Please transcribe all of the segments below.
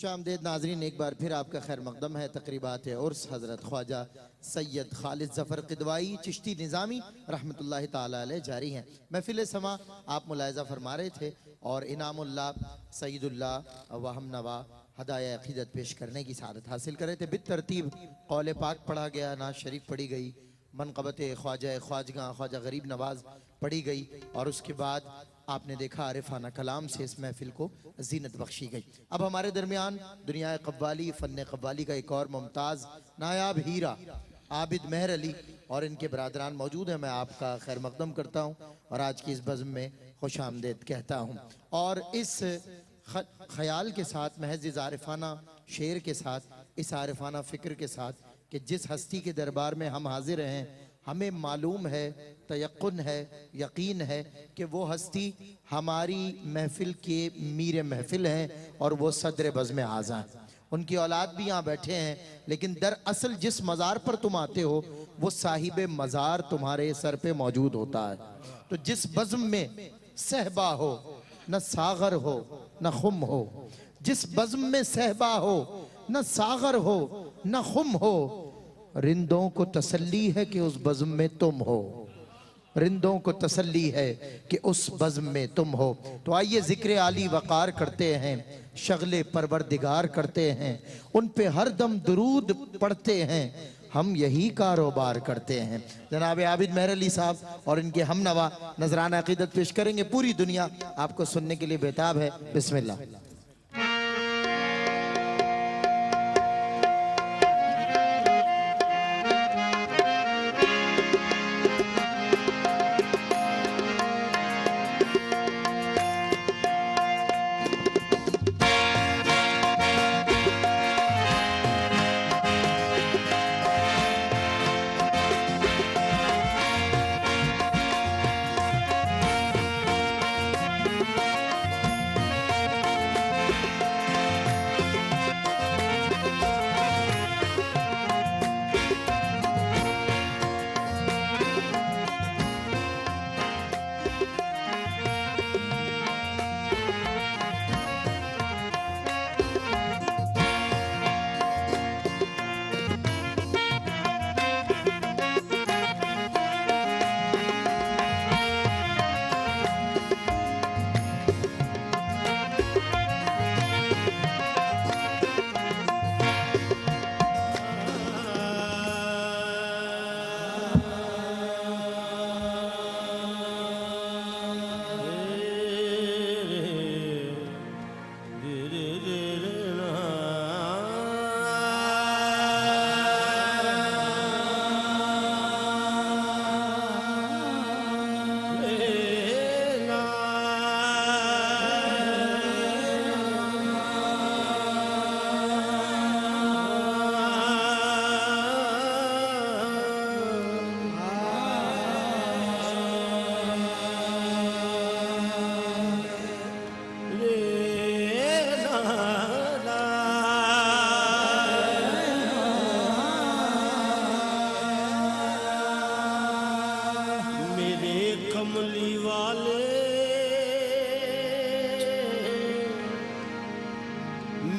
खुशामदीद नाजरीन, एक बार फिर आपका खैर मकदम है। तकरीबात उर्स हज़रत ख्वाजा सैयद खालिद ज़फ़र क़िदवाई चिश्ती निज़ामी रहमतुल्लाहि ताला अलैह जारी हैं। महफ़िल समा आप मुलाहिज़ा फरमा रहे थे और इनामुल्लाह सईदुल्लाह व हम नवा हदाया अक़ीदत पेश करने की सआदत हासिल कर रहे थे। बित तरतीब कौल पाक पढ़ा गया, नाज शरीफ पढ़ी गई, मनक़बत ख्वाजा ख्वाजगा ख्वाजा गरीब नवाज़ पढ़ी गई और उसके बाद आपने देखा आरिफाना कलाम से इस महफिल को जीनत बख्शी गई। अब हमारे दरमियान दुनिया कव्वाली फ़न कव्वाली का एक और मुमताज़ नायाब हीरा आबिद मेहर अली और इनके बरादरान मौजूद हैं। मैं आपका खैर मकदम करता हूँ और आज की इस बज़्म में खुश आमदेद कहता हूँ और इस ख्याल के साथ, महज इस आरिफाना शेर के साथ, इस आरिफाना फ़िक्र के साथ कि जिस हस्ती के दरबार में हम हाजिर हैं, हमें मालूम है, तयक्कुन है, यकीन है कि वो हस्ती हमारी महफिल के मीर महफिल हैं और वो सदर बज़्म आज़ा हैं। उनकी औलाद भी यहाँ बैठे हैं, लेकिन दरअसल जिस मज़ार पर तुम आते हो वो साहिब मज़ार तुम्हारे सर पे मौजूद होता है। तो जिस बज़्म में सहबा हो, न सागर हो न खुम हो, जिस बज़्म में सहबा हो न सागर हो न खुम हो, रिंदों को तसल्ली है कि उस बज़्म में तुम हो, रिंदों को तसल्ली है कि उस बज़्म में तुम हो। तो आइए ज़िक्र आली वक़ार करते हैं, शगले परवरदिगार करते हैं, उन पे हर दम दुरूद पढ़ते हैं, हम यही कारोबार करते हैं। जनाब आबिद मेहर अली साहब और इनके हम नवा नजराना अक़ीदत पेश करेंगे। पूरी दुनिया आपको सुनने के लिए बेताब है। बिस्मिल्लाह।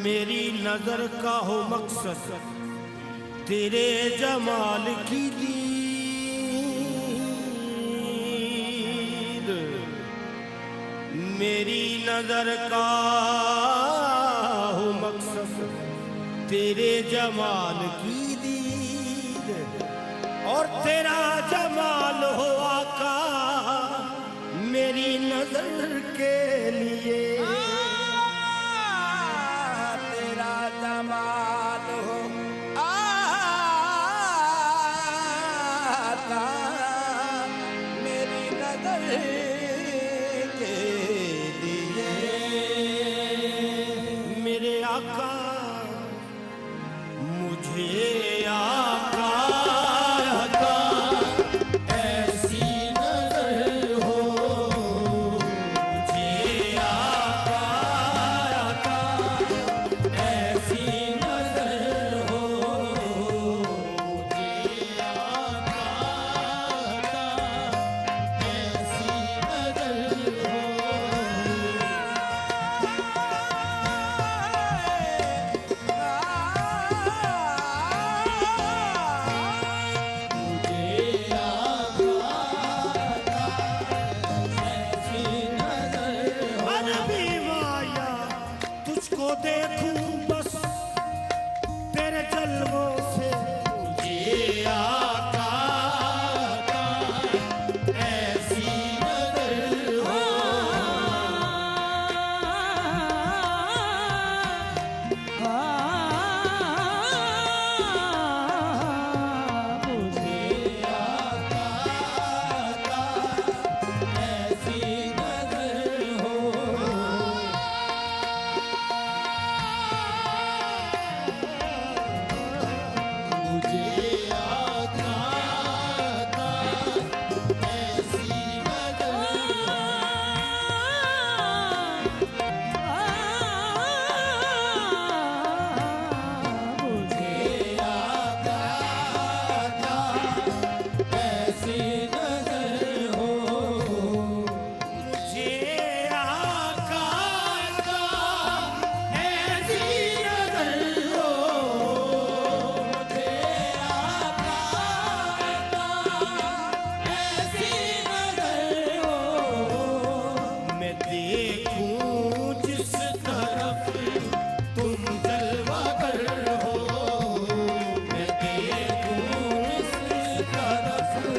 मेरी नजर का हो मकसद तेरे जमाल की दीद, मेरी नजर का हो मकसद तेरे जमाल की दीद, और तेरा जमाल हो आका मेरी नजर के लिए, जमाल हो आका मेरी नजर के लिए, मेरे आका मुझे आका ऐसी नजर हो, मुझे आका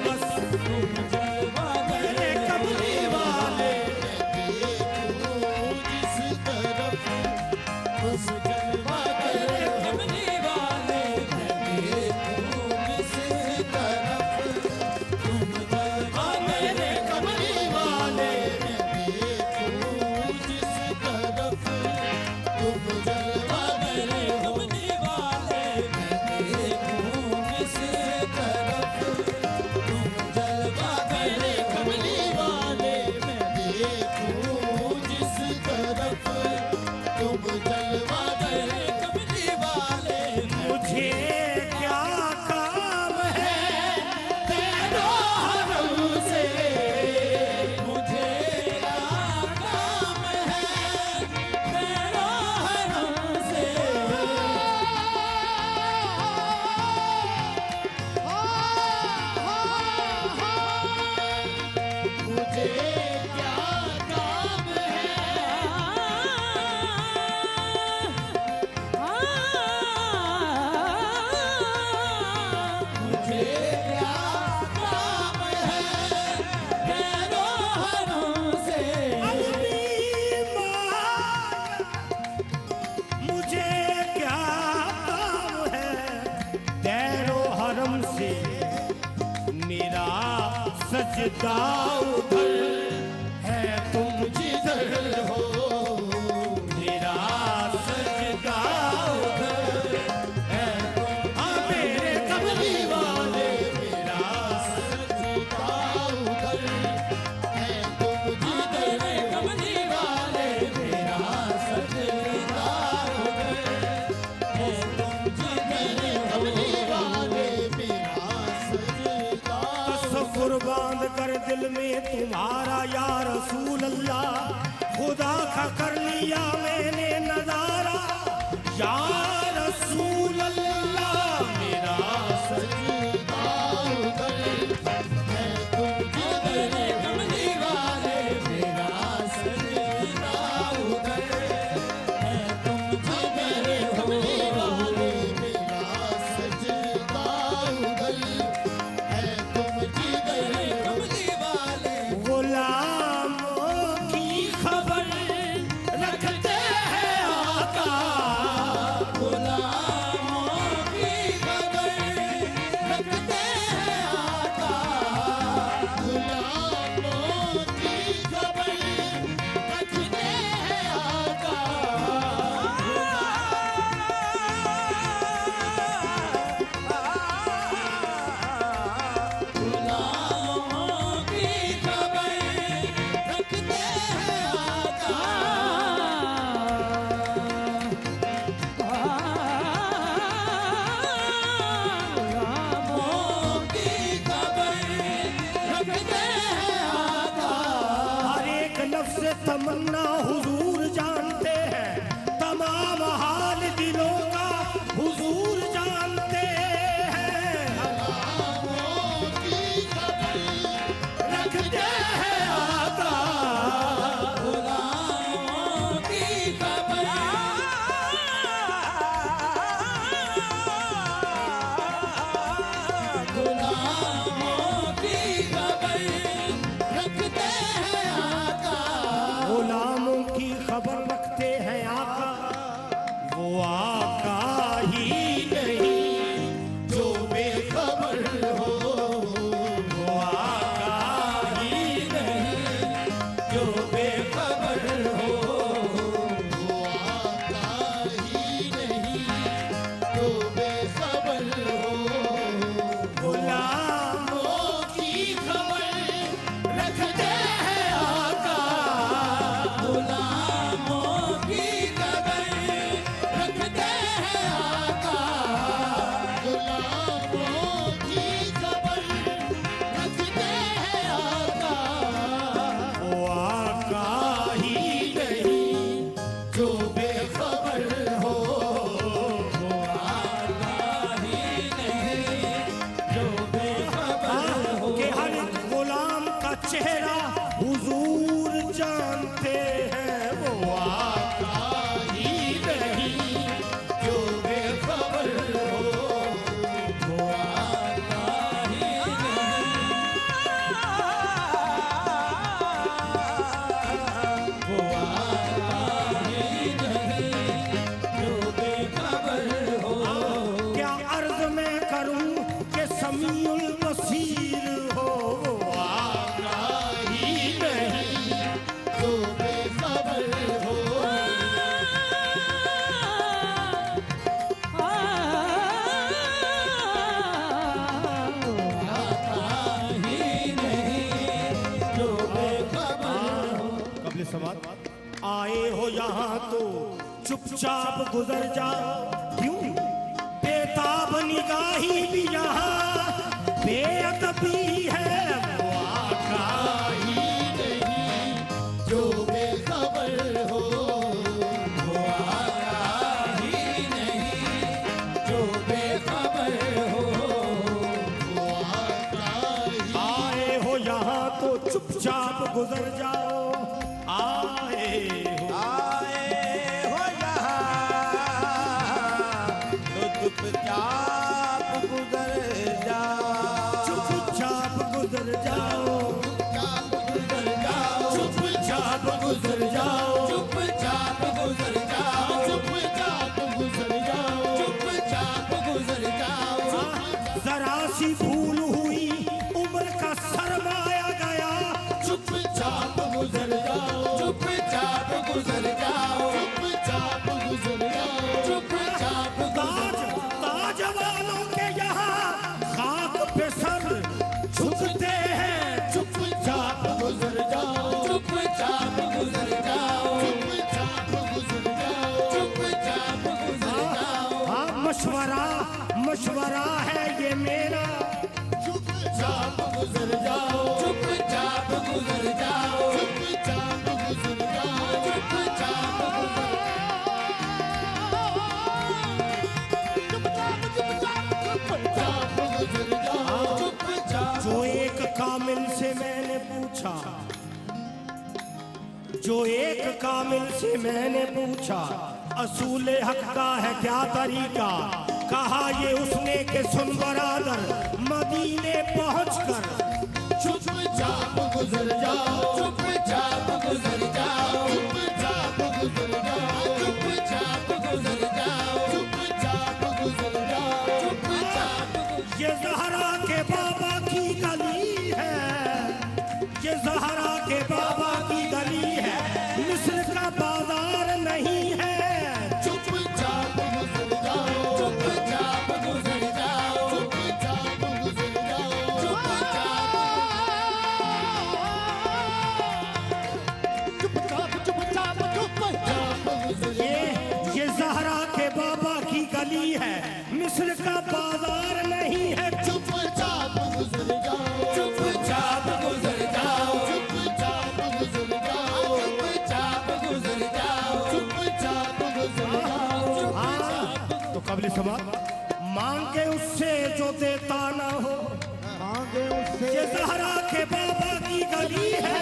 बस मेरे कमली वाले जिस तरफ उस जलवा करे कमली वाले मैं देखूं जिस तरफ तुम जलवा मेरे कमली वाले मैं देखूं जिस तरफ तुम जलवा मेरे कमली वाले मैं देखूं जिस तरफ तुम जलवा मेरे कमली वाले मैं देखूं जिस तरफ तुम जलवा मेरे कमली वाले मुझे क्या काम है तेरो हरम से मुझे क्या काम है तेरो हरम से मुझे क्या काम मुझे क्या काम है तेरो हरम से मुझे क्या काम है तेरो हरम से मेरा सजदा उधर है तुम जिधर हो मेरा सजदा उधर है हाँ मेरे कमली वाले मेरा सजदा उधर है तुम जिधर कमली वाले मेरा सजदा उधर है तुम जिधर कमली वाले मेरा सजदा तसव्वुर बांध कर दिल में तुम्हारा या रसूल अल्लाह खुदा का कर लिया मैंने नजारा या रसूल अल्लाह मेरा सजदा उधर है तुम जिधर कमली वाले मेरा सजदा उधर है तुम जिधर कमली वाले मेरा सजदा उधर है तुम जिधर कमली वाले गुलामों की खबर रखते हैं आका गुलामों की खबर रखते हैं आका गुलामों की खबर रखते हैं आका गुलामों की खबर रखते हैं गुलामों की खबर रखते हैं आका हर एक नफ्स तमन्ना हुजूर जानते हैं तमाम हाल दिलों का हुजूर जानते हैं गुलामों की खबर रखते हैं आका गुलामों की खबर गुलामों की खबर रखते हैं आका गुलामों की खबर रखते हैं आका वो आका ही नहीं जो बेखबर हो वो आका ही नहीं जो बेखबर हो वो आका ही नहीं जो बेखबर हो गुलामों की खबर रखते हैं आका गुलामों की खबर रखते हैं आका गुलामों की खबर रखते हैं आका वो आका ही नहीं जो बेखबर हो वो आका ही नहीं जो बेखबर हो कि हर गुलाम का चेहरा चुपचाप गुजर जाओ। क्यों? बेताब निगाही भी यहाँ बेअदबी है, वो आका ही नहीं जो बेखबर हो, वो आका ही नहीं जो बेखबर हो, वो आका ही। आए हो यहाँ तो चुपचाप गुजर जाओ। आए हो यहाँ तो चुपचाप गुजर जाओ। चुपचाप गुजर जाओ। चुपचाप गुजर जाओ, चुपचाप गुजर जाओ, चुपचाप गुजर जाओ, चुपचाप गुजर जाओ। जरा सी भूल हुई उम्र का सरमाया गया। चुपचाप गुजर जाओ, चुपचाप गुजर जाओ, चुपचाप गुजर जाओ, चुपचाप ताज ताज वालों के यहाँ खाक पे सर झुकते हैं। चुपचाप गुजर जाओ, चुपचाप गुजर जाओ, चुपचाप गुजर जाओ, चुपचाप गुजर जाओ। हाँ मशवरा है ये मेरा। चुपचाप गुजर जाओ, चुपचाप गुजर जाओ, चुपचाप गुजर जाओ, चुपचाप गुजर जाओ, चुपचाप। जो एक कामिल से मैंने पूछा, जो एक कामिल से मैंने पूछा, असूल हक का है क्या तरीका? कहा ये उसने के सुन बरादर मदीने पहुंचकर। चुपचाप गुजर जाओ, चुपचाप गुजर जाओ, चुपचाप गुजर जाओ, चुपचाप गुजर जाओ, चुपचाप गुजर जाओ, चुपचाप। ये ज़हरा के बाबा की गली है, ये ज़हरा के बाबा की गली है, मिस्र का बाजार नहीं है। चुपचाप गुजर जाओ, चुपचाप गुजर जाओ, चुपचाप गुजर जाओ, चुपचाप गुजर। ये ज़हरा के बाबा की गली है, मिस्र का बाजार नहीं है। चुपचाप गुजर जाओ, चुपचाप गुजर जाओ, चुपचाप गुजर जाओ, चुपचाप गुजर जाओ, चुपचाप गुजर जाओ। हाँ, तो कबल समा मांगे उससे जो देता ना हो, मांगे उससे ये ज़हरा के बाबा की गली है,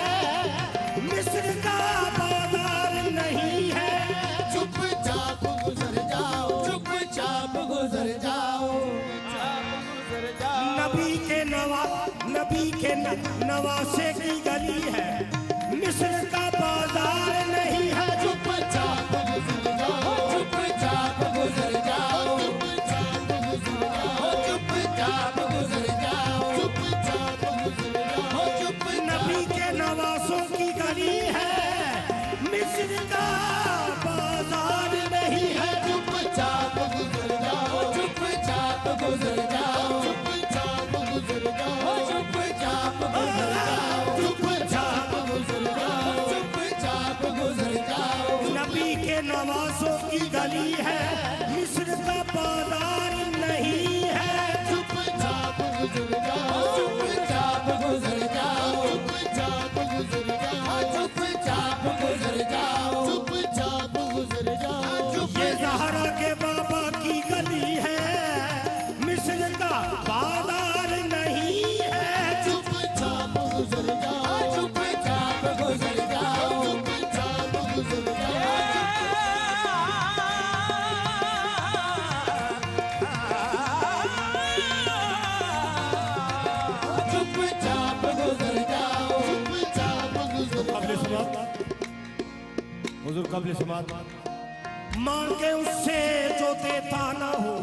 मिस्र का बाजार नहीं है। चुपचाप गुजर जाओ, चुपचाप गुजर जाओ, नबी के नवासे की गली है, मिस्र का बाजार नहीं है। चुपचाप गुजर जाओ, चुपचाप गुजर जाओ, चुपचाप गुजर जाओ, चुपचाप गुजर जाओ, चुपचाप गुजर जाओ, चुपचाप। नबी के नवासों की गली है, मिस्र का बाजार नहीं है। चुपचाप गुजर जाओ, चुपचाप गुजर जाओ, चुपचाप गुजर जाओ, चुपचाप गुजर जाओ, चुपचाप गुजर जाओ, चुपचाप गुजर जाओ। नबी के नवासों की गली है, मिस्र का बाजार नहीं है। चुपचाप गुजर जाओ, चुपचाप गुजर जाओ, चुपचाप गुजर जाओ, चुपचाप गुजर जाओ, चुपचाप गुजर जाओ। ये ज़हरा के बाबा की गली है, मिस्र का बाजार नहीं है। चुपचाप गुजर जाओ, चुपचाप गुजर जाओ, चुपचाप गुजर जाओ। चुपचाप गुजर जाओ, चुपचाप गुजर कबल समात हुजूर, कबल समात। मांगे उससे जो देता ना हो,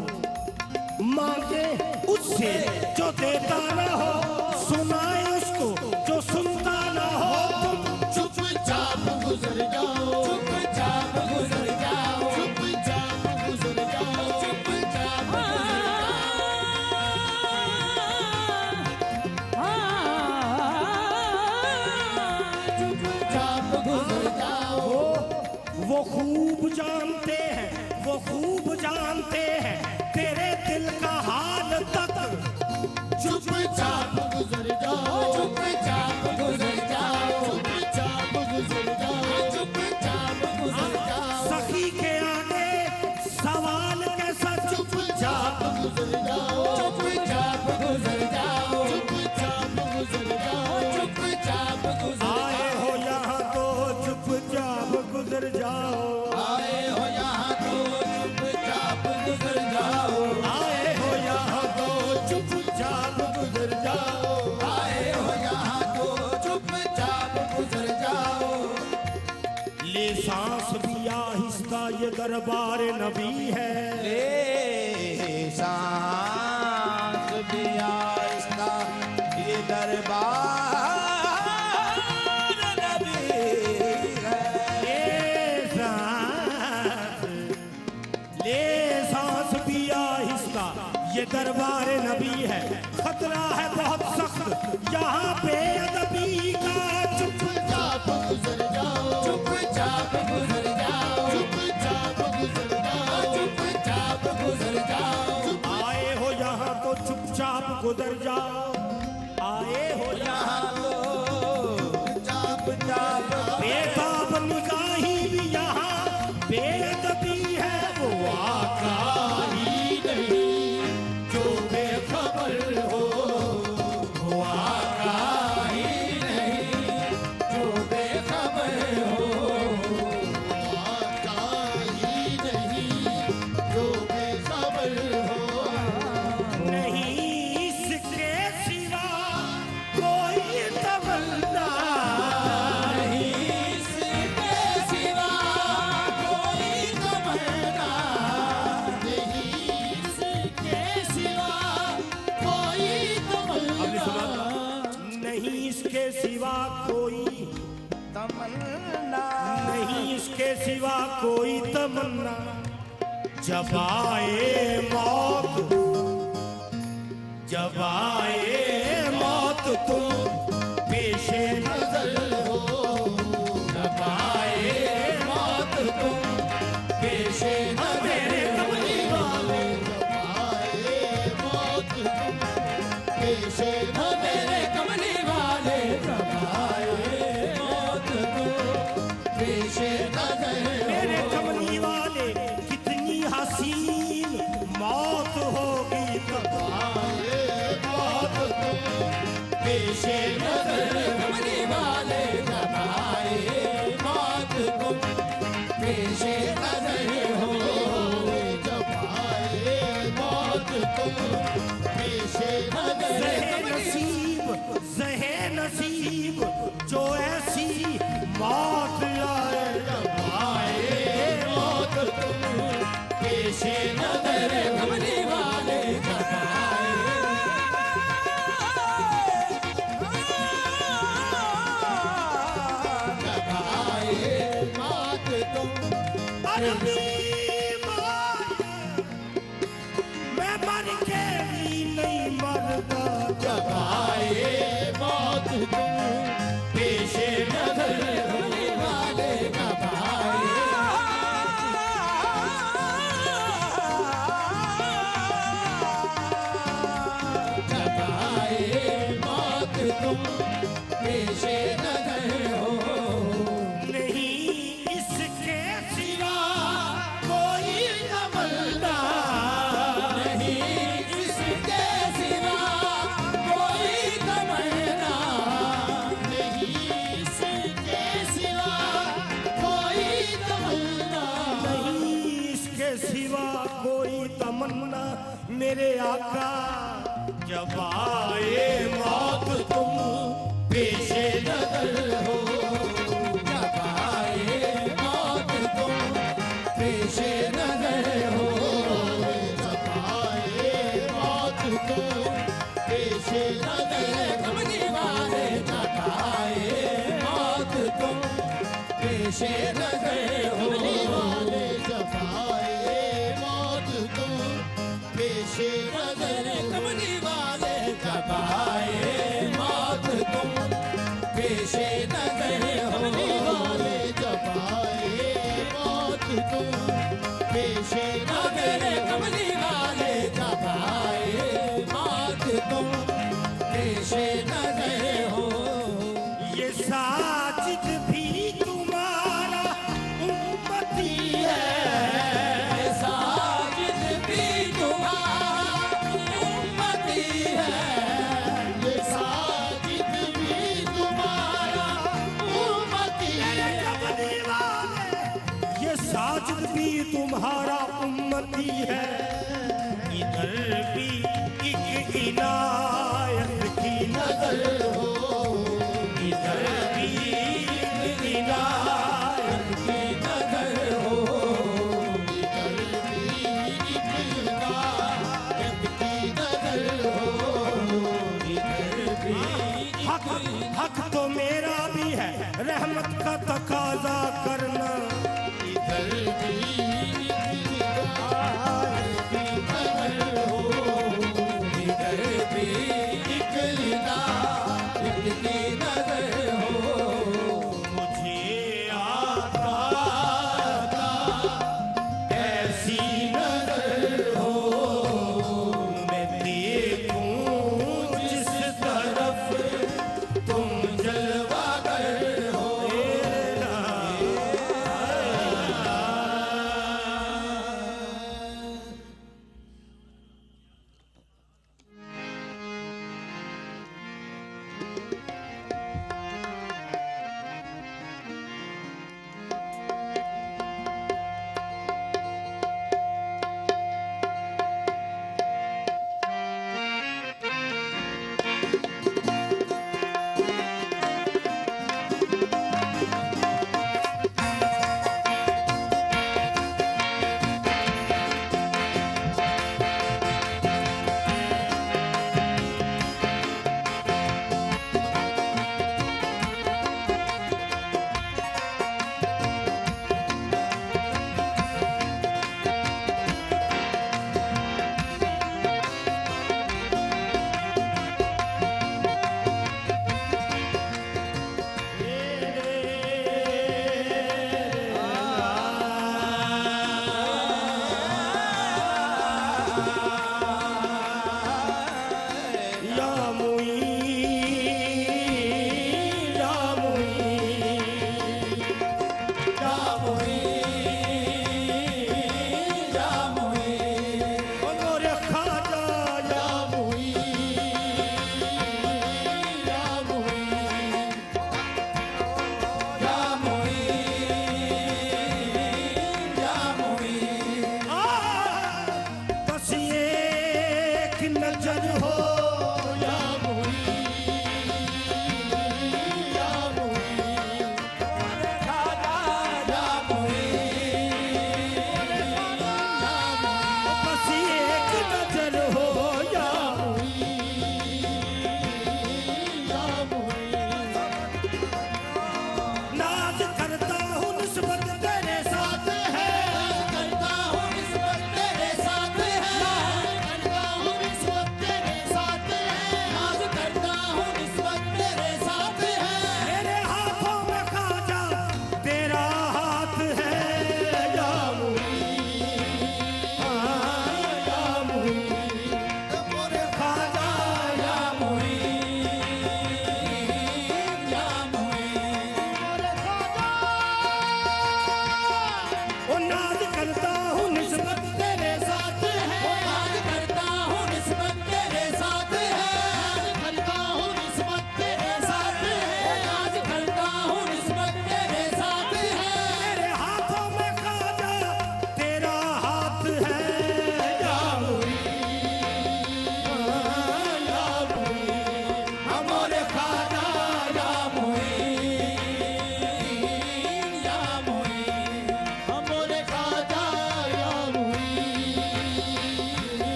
मांगे उससे जो देता ना हो, सुनाए उसको जो सुनता ना हो। चुपचाप गुजर जाओ, चुपचाप गुजर जाओ, चुपचाप गुजर जाओ, चुपचाप वो खूब जानते दरबार नबी है। ले सांस भी आहिस्ता ये दरबार नबी है। ले सांस भी आहिस्ता ये दरबार नबी है। खतरा है बहुत सख्त यहाँ पे अदबी का। चुपचाप गुजर जाओ, चुपचाप गुजर जाओ, चुपचाप गुजर जाओ, चुपचाप गुजर जाओ। आए हो यहाँ तो चुपचाप गुजर जाओ, आए हो यहाँ तो चाप चाप बेताब निगाही भी यहाँ बेअदबी है। वो आका ही नहीं जो बेखबर हो, वो आका ही नहीं जो बेखबर हो, वो आका ही नहीं जो बेखबर हो। नहीं इसके सिवा कोई तमन्ना, नहीं इसके सिवा कोई तमन्ना, नहीं इसके सिवा कोई तमन्ना, नहीं इसके सिवा कोई, तमन्ना नहीं इसके सिवा कोई तमन्ना। जब आए मौत, जब आए मौत तुम पेशे नजर हो, जब आए मौत तुम पेशे मेरे कमली वाले। जब आए मौत तुम पेशे मेरे कमली वाले, जब आए मौत तुम पेशे मेरे कमली वाले कितनी हसीन मौत होगी तब। मौत तुम पेशे नजर कमली वाले, जब आए मौत तुम पेशे नजर हो, जब आए मौत तुम पेशे नजर ज़हे नसीब, ज़हे नसीब जो ऐसी मौत आए। जब आए मौत तुम पेशे नजर कमली वाले, जब आए जब आए मौत तुम अरबी मौत, मैं मर के भी नहीं मरता। जब आए मौत तुम पेशे नजर कमली वाले, जब आए जब आए मौत तुम पेशे नजर हो। नहीं इसके सिवा कोई तमन्ना, नहीं इसके सिवा कोई तमन्ना, नहीं इसके सिवा कोई तमन्ना, नहीं इसके सिवा कोई तमन्ना। मेरे आका जब आए मौत तुम पेशे नजर हो, जब आए मौत तुम पेशे नजर हो, जब आए मौत तुम पेशे नजर कमली वाले, जब आए मौत तुम पेशे नजर हो, वाले जब आए मौत तुम पेशे नजर कमली वाले, जब आए मौत तुम पेशे नजर हो, वाले जब आए मौत तुम पेशे नजर कमली वाले, जब आए मौत तुम पेशे नजर हो। ये साजिद भी तुम्हारा उम्मती है। ये साजिद भी तुम्हारा उम्मती है, ये साजिद भी तुम्हारा उम्मती है, ये साजिद भी तुम्हारा उम्मती है। इधर भी एक इनायत की नजर हो, इधर भी एक इनायत की नजर हो, हक हक तो मेरा भी है रहमत का तकाजा करना। इधर भी इधर भी एक हिदायत की नजर हो। मुझे आता ऐसी नजर हो, मैं देखूं जिस तरफ तुम जलवागर हो।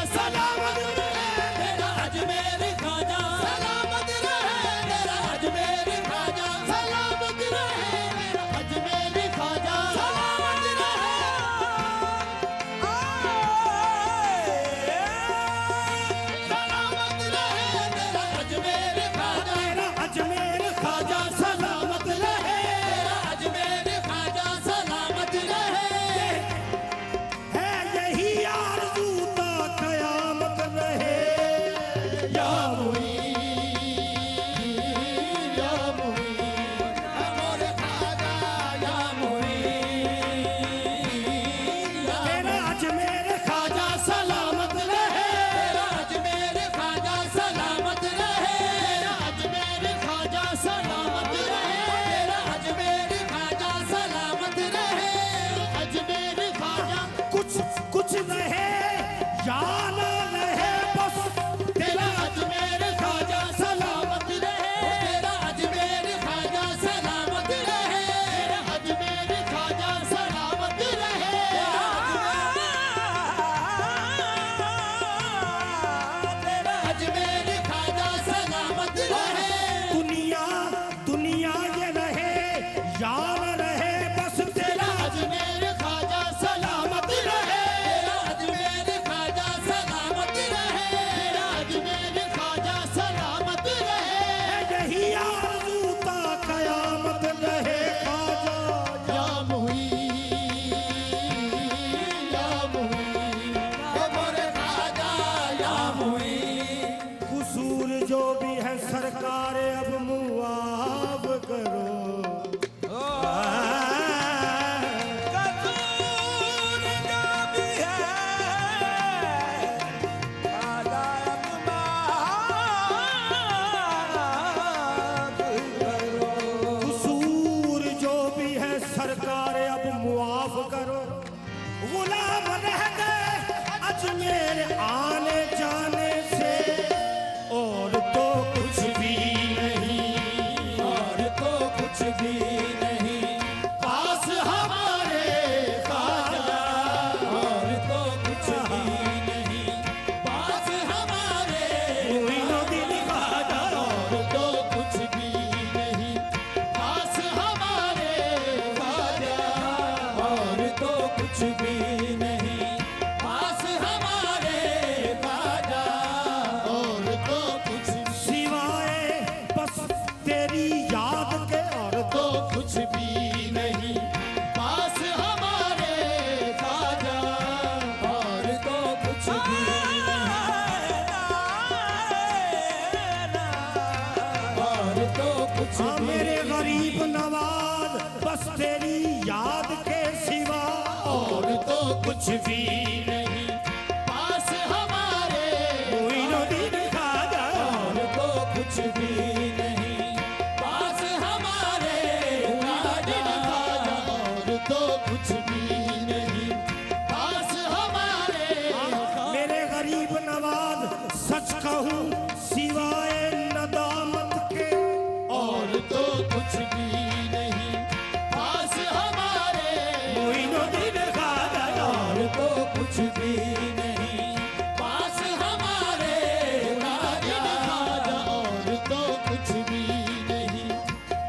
सलामत रहे। कुछ रहे या ना रहे बस तेरा अजमेर ख्वाजा सलामत रहे, तेरा अजमेर ख्वाजा सलामत रहे, तेरा अजमेर ख्वाजा सलामत रहे, तेरा अजमेर ख्वाजा सलामत रहे। दुनिया दुनिया ये रहे या ना रहे बस तेरा अजमेर ख्वाजा सलामत रहे, तेरा अजमेर ख्वाजा सलामत रहे, तेरा अजमेर ख्वाजा सलामत रहे। यही आरज़ू ता क़यामत रहे ख्वाजा या मुईन, या मुईन, ओ मोरे ख्वाजा या मुईन। कसूर जो भी है सरकार अब मुआफ करो कसूर जो भी है ख्वाजा अब माफ करो। कसूर जो भी है सरकार अब मुआफ करो। गुलाम रह गए अजमेर आने जाने से और तो कुछ भी नहीं, और तो कुछ भी नहीं पास हमारे ख्वाजा, और तो कुछ भी नहीं पास हमारे, मोइनुद्दीन ख्वाजा और तो कुछ भी नहीं पास हमारे ख्वाजा, और तो कुछ भी नहीं पास हमारे ख्वाजा, और तो कुछ सिवाय बस तेरी याद के और तो कुछ भी नहीं पास हमारे ख्वाजा, और तो कुछ भी नहीं, और तो कुछ हाँ भी मेरे गरीब नवाज बस तेरी याद के सिवा और तो कुछ भी नहीं पास हमारे, मोइनुद्दीन ख्वाजा और तो कुछ भी नहीं पास हमारे ख्वाजा, और तो कुछ भी नहीं पास हमारे मेरे गरीब नवाज सच कहूँ सिवाय नदामत के और तो कुछ भी नहीं पास हमारे, मोइनुद्दीन ख्वाजा और तो कुछ भी नहीं पास हमारे ख्वाजा, और तो कुछ भी नहीं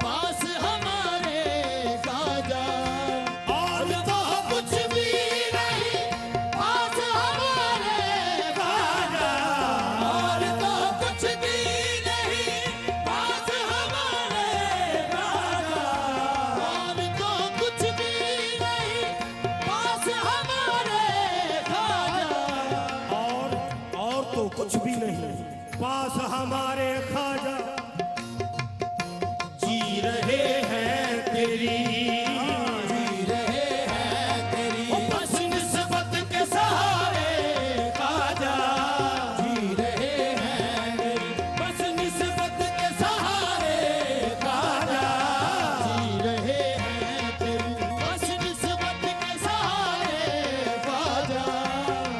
पास हमारे ख्वाजा, और तो कुछ भी नहीं पास हमारे ख्वाजा, और तो कुछ भी नहीं पास हमारे ख्वाजा, और तो कुछ भी नहीं पास हमारे ख्वाजा, और तो कुछ भी नहीं पास हमारे ख्वाजा। जी रहे हैं तेरी जी रहे हैं तेरी बस निस्बत के सहारे ख्वाजा, जी रहे हैं तेरी बस निस्बत के सहारे ख्वाजा, जी रहे हैं तेरी बस निस्बत के सहारे ख्वाजा,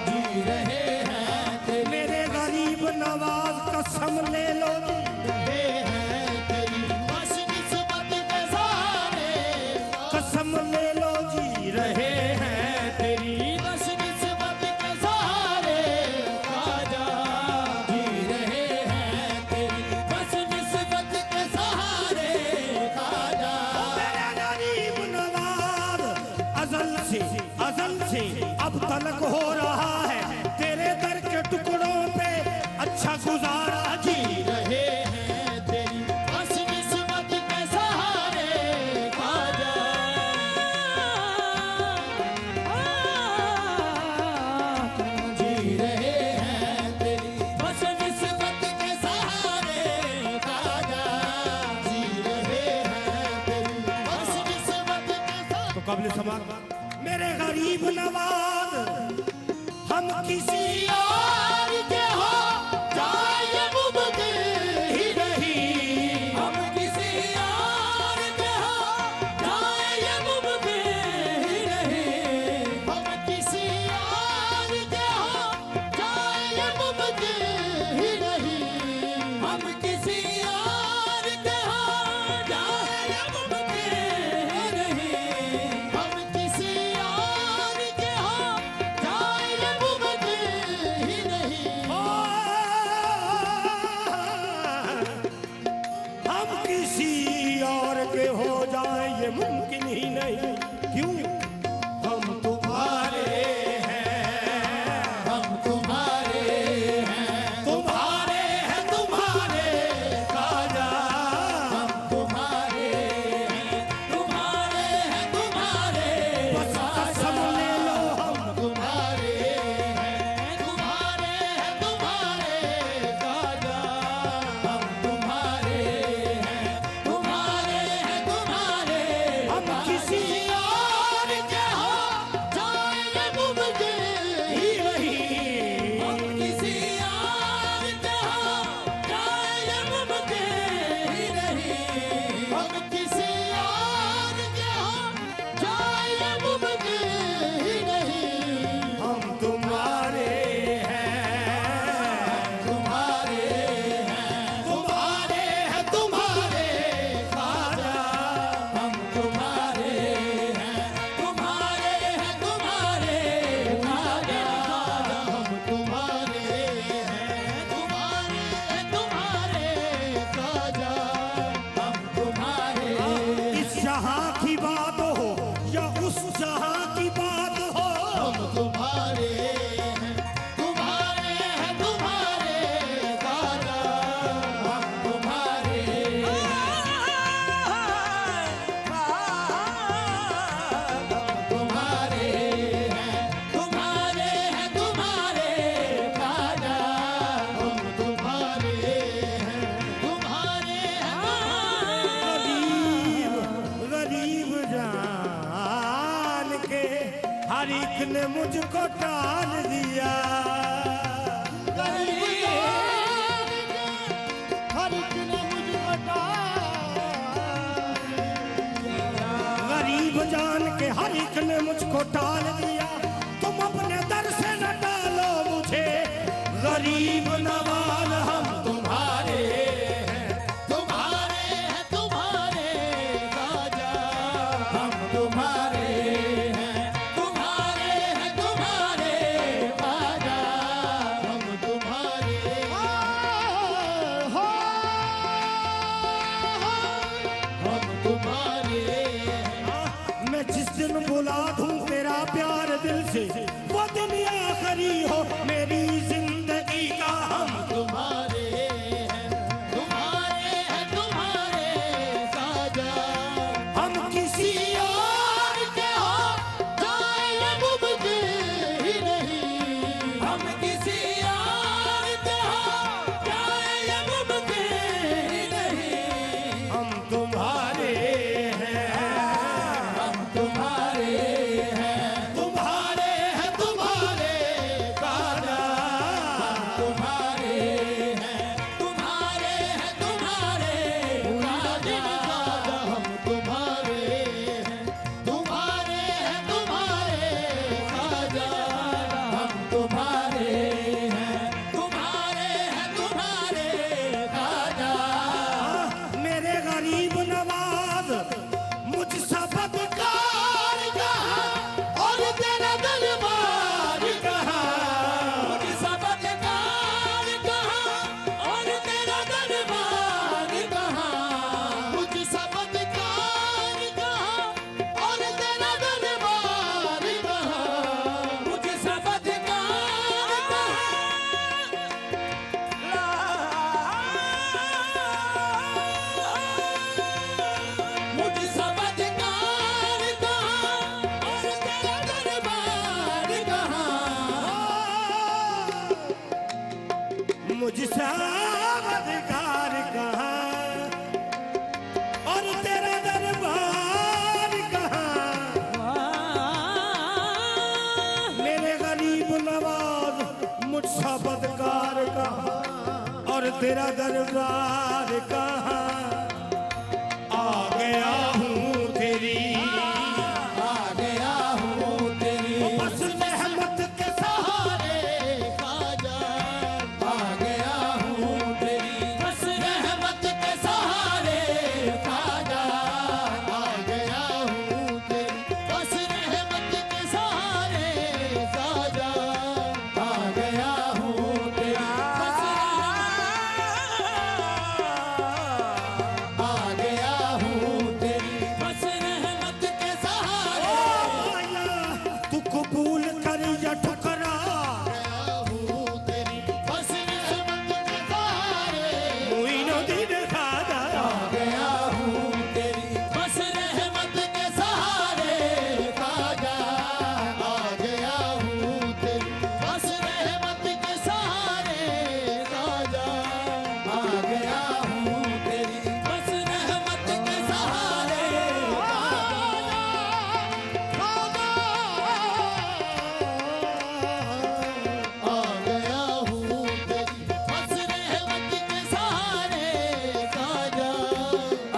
जी रहे हैं तेरी मेरे गरीब नवाज कसम ले लो रहे हैं तेरी बस निस्बत के सहारे, कसम ले लो जी रहे हैं तेरी बस निस्बत के सहारे ख्वाजा, जी रहे हैं तेरी बस निस्बत के सहारे ख्वाजा, मेरे गरीब नवाज अजल से अब तलक हो रहा है तेरे दर के टुकड़ों पे अच्छा गुजारा जी जी रहे हैं तेरी बस निस्बत के सहारे ख्वाजा, जी रहे हैं तेरी बस निस्बत के सहारे ख्वाजा, जी रहे हैं तेरी बस निस्बत के सहारे। तो काबिल समात मेरे गरीब नवाज हम किसी यार के हो जाए मुमकिन ही नहीं, हम किसी यार के हो जाए मुमकिन ही नहीं, हम किसी यार ने मुझको टाल दिया। गरीब जान के हर एक ने मुझको टाल दिया। गरीब जान के हर एक ने मुझको टाल दिया। तुम अपने दर से न डालो मुझे, गरीब नवाज हम तुम्हारे हैं। तुम्हारे हैं तुम्हारे राजा, हम तुम्हारे हैं। तुम्हारे हैं तुम्हारे राजा, हम तुम्हारे हम तुम्हारे हैं। मैं जिस दिन बुला दूं तेरा प्यार दिल से, वो दिन आखिरी हो मेरी जिंदगी का। हम तुम्हारे हैं तुम्हारे साजा, हम किसी और के हो जाए ये मुमकिन ही नहीं। हम किसी और के हो जाए ये मुमकिन ही नहीं। हम तुम्हारे हैं। हम तुम्हारे हैं। तुम्हारे हैं तुम्हारे राजा तुम्हारे हैं। तुम्हारे हैं तुम्हारे राजा, हम तुम्हारे हैं। तुम्हारे हैं तुम्हारे राजा, हम तुम्हारे हैं। तुम्हारे हैं तुम्हारे राजा। मेरे गरीब नवाज मुझसे बदकार कहा और तेरा दरबार कहा। सबदकार कहा और तेरा दरबार कहा। मुझ सबदकार कहा और तेरा दरबार कहा। मुझ सबदकार मुझ सबदकार कहा और तेरा दरबार कहा। मुझसे बदकार कहा और तेरा दरबार कहा। मेरे गरीब नवाज मुझसे बदकार कहा और तेरा दरबार कहा। आ गया हूँ तेरी, आ गया हूँ तेरी बस रहमत के सहारे। खाजा, आ गया हूँ तेरी बस रहमत के सहारे। खाजा आ गया हूँ तेरी बस रहमत के सहारे। खाजा आ गया हूँ तेरी बस आ गया हूँ तेरी बस रहमत के सहारे। तू कबूल कर या ठुकरा, गया हूँ तेरी बस रहमत के सहारे। मोइनुद्दीन खाजा। गया हूँ तेरी बस रहमत के सहारे। खाजा आ गया हूँ तेरी बस रहमत के सहारे। खाजा आ गया हूँ तेरी बस रहमत के सहारे। आ गया हूँ तेरी बस रहमत के सहारे। खाजा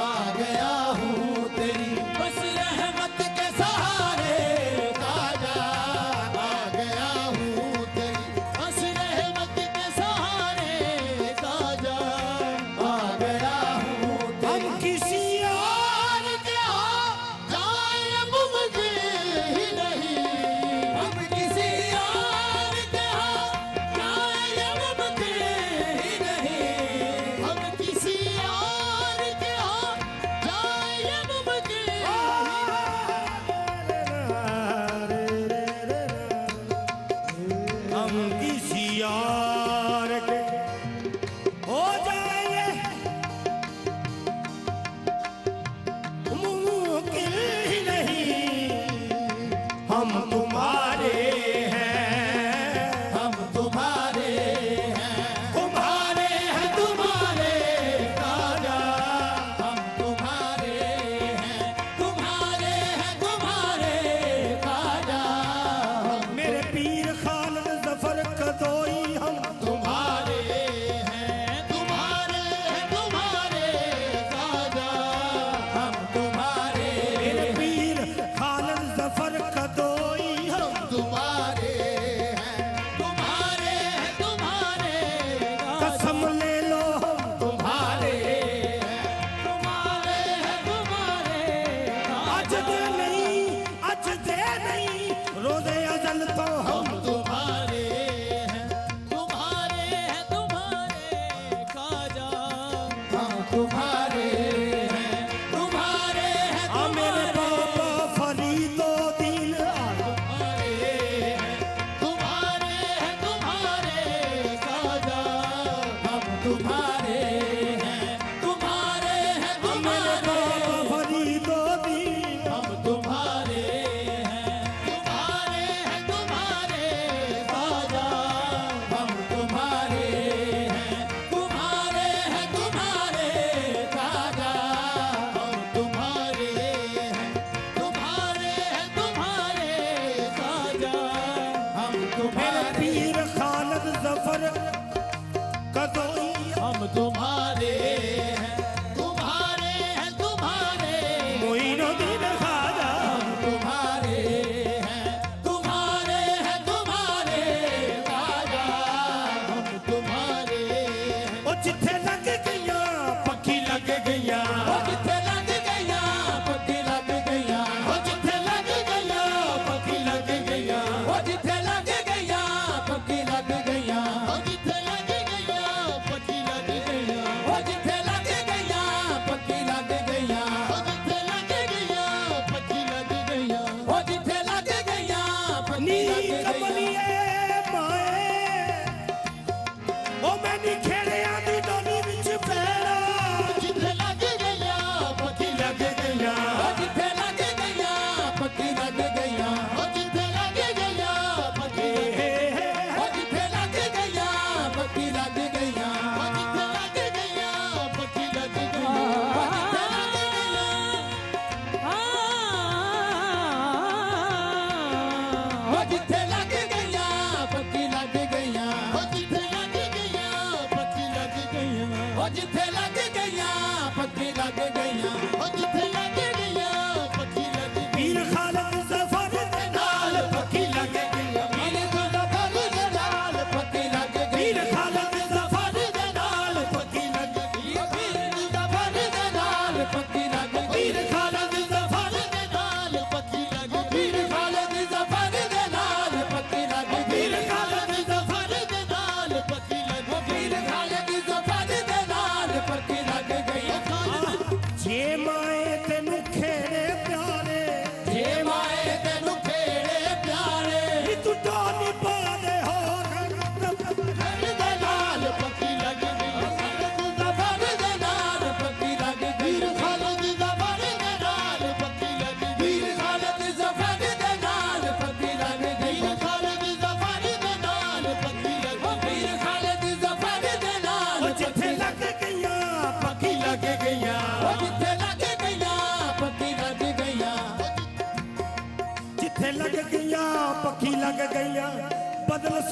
आ गया हूँ तेरी बस रहमत के सहारे। खाजा आ गया हूँ तेरी बस रहमत के सहारे। खाजा आ गया हूँ हम किसी और के हो जाए मुमकिन ही नहीं। हम किसी और के हो जाए ये मुमकिन ही नहीं। हम किसी और के हो जाए ये मुमकिन ही हम किसी और के हो जाएंगे मुमकिन ही नहीं। हम तुम्हारे हैं। हम तुम्हारे हैं। तुम्हारे हैं तुम्हारे राजा। हम तुम्हारे हैं। तुम्हारे हैं तुम्हारे खाजा हम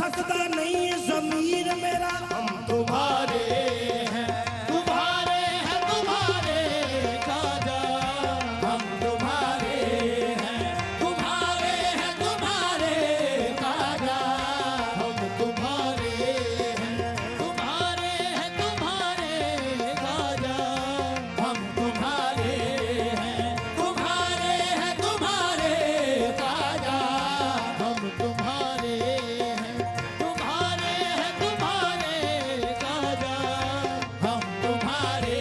सकता नहीं ज़मीर मेरा, हम तुम्हारे हैं, तुम्हारे हैं तुम्हारे ख्वाजा, हम तुम्हारे हैं, तुम्हारे हैं तुम्हारे ख्वाजा, हम तुम्हारे हैं, तुम्हारे हैं तुम्हारे ख्वाजा, हम तुम्हारे हैं, तुम्हारे हैं तुम्हारे ख्वाजा, हम तुम्हारे हैं, तुम्हारे हैं तुम्हारे ख्वाजा, हम तुम्हारे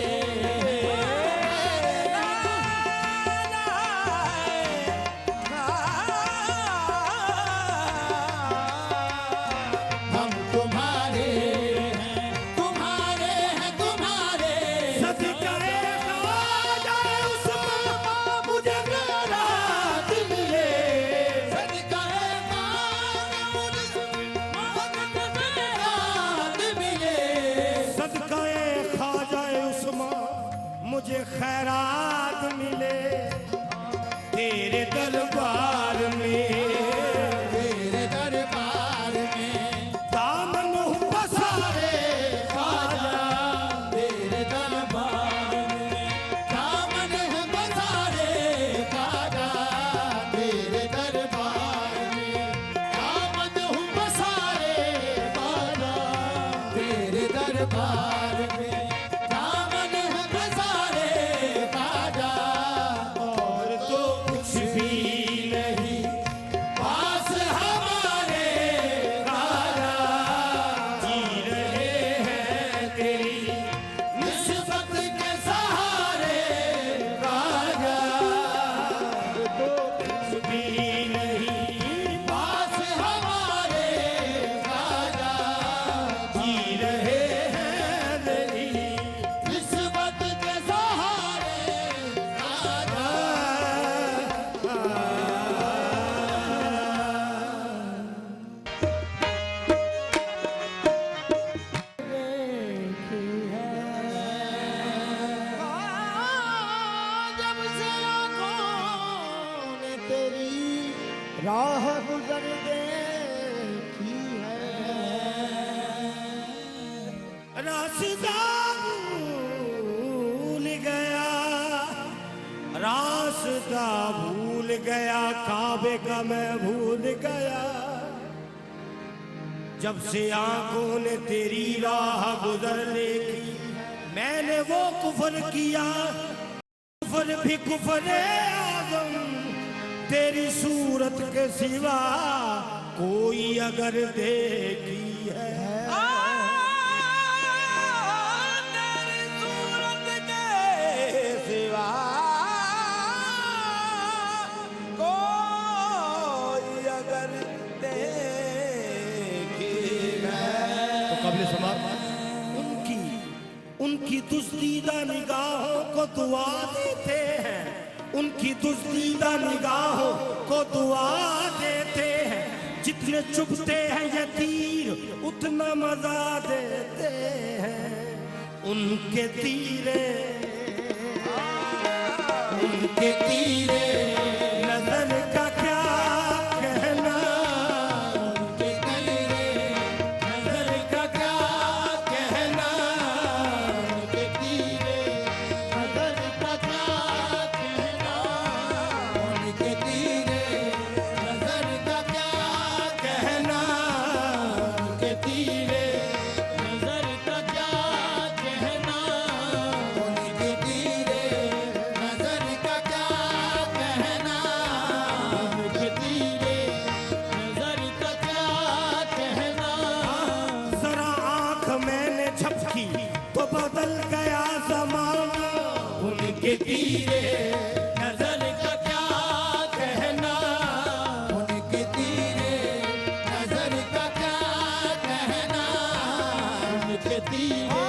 हम तुम्हारे हैं, तुम्हारे हैं तुम्हारे सदक़े ख्वाजा उस्मान मुझे रात मिले, सदक़े रात मिले, सदक़े ख्वाजा उस्मान मुझे खैरात मिले, तेरे दरबार में तेरे दरबार में दामन हूँ पसारे ख्वाजा, तेरे दरबार में दामन है बसारे ख्वाजा, तेरे दरबार में दामन हूँ बसारे ख्वाजा, तेरे दरबार में दामन है बसारे ख्वाजा, और तो कुछ भी नहीं पास हमारे ख्वाजा, जी रहे हैं तेरी निस्बत के सहारे ख्वाजा, कुछ भी नहीं पास हमारे ख्वाजा, जी रहे हैं तेरी निस्बत के सहारे ख्वाजा। जब से आंखों ने तेरी राह गुजर देखी है, रास्ता भूल गया, रास्ता भूल गया, काबे का मैं भूल गया, जब से आंखों ने तेरी राह गुजर देखी, मैंने वो कुफर किया, कुफर भी कुफर आज़म, तेरी सूरत के सिवा कोई अगर देखी है, तेरी सूरत के सिवा कोई अगर देखी है। तो कबल समाप्त उनकी दुस्तीदा निगाहों को दुआ देते हैं, उनकी दुस्तीदा निगाहों को दुआ देते हैं, जितने चुभते हैं ये तीर उतना मजा देते हैं, उनके तीरे उनके तीरे नजर का क्या कहना, उनके तीरे नजर का क्या कहना, उनके तीरे नजर का क्या कहना, उनके तीरे नजर का क्या कहना, उनके तीरे नजर का क्या कहना, उनके तीरे नजर का क्या कहना, उनके तीरे नजर का क्या कहना। जरा आंख मैंने झपकी तो बदल गया जमाना, उनके तीरे नजर का क्या कहना, उनके तीरे नजर का क्या कहना, उनके तीरे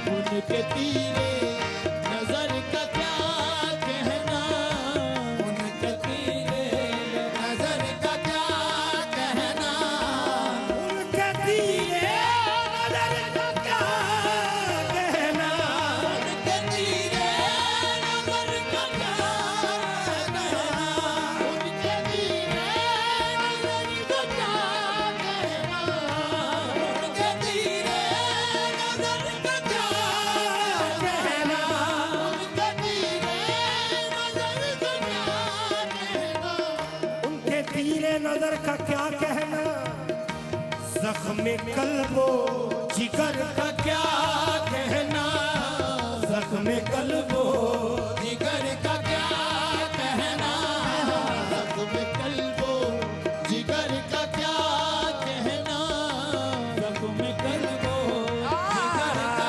उनके तीरे नजर का क्या कहना, उनके तीरे नजर का क्या कहना, उनके तीरे नजर का क्या कहना, उनके तीरे नजर का क्या कहना, उनके तीरे तीरे नजर का क्या कहना, जख्म कल्बो जिगर का क्या कहना, जख्म कल्बो जिगर का क्या कहना, जख्म कल्बो जिगर का क्या कहना, जख्म कल्बो जिगर का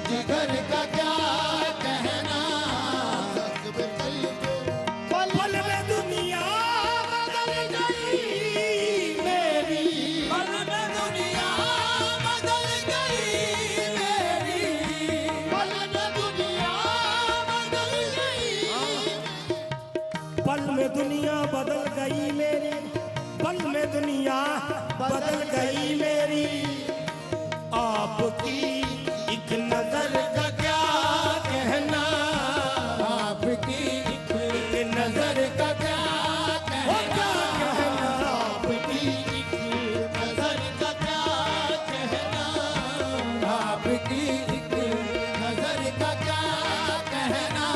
जिगर का क्या कहना, जख्म कल्बो पल में दुनिया बदल गई मेरी, पल में दुनिया बदल गई मेरी, पल में दुनिया बदल गई, पल में दुनिया बदल गई मेरी, पल में दुनिया बदल गई मेरी। आपकी एक नजर का क्या कहना, आपकी एक नजर का क्या कहना, आपकी एक नजर का क्या कहना, आपकी एक नजर का क्या कहना,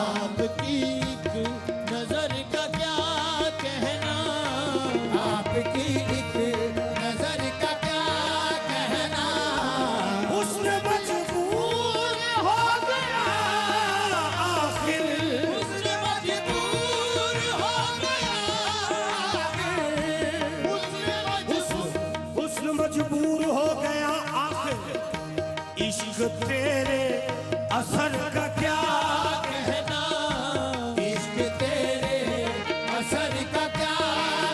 आपकी एक नजर का क्या कहना, आपकी एक नजर का क्या कहना, उसने मजबूर हो गया आखिर, उसने मजबूर हो गया, उसने मजबूर हो गया आखिर। इश्क तेरे असर का क्या कहना, इश्क तेरे असर का क्या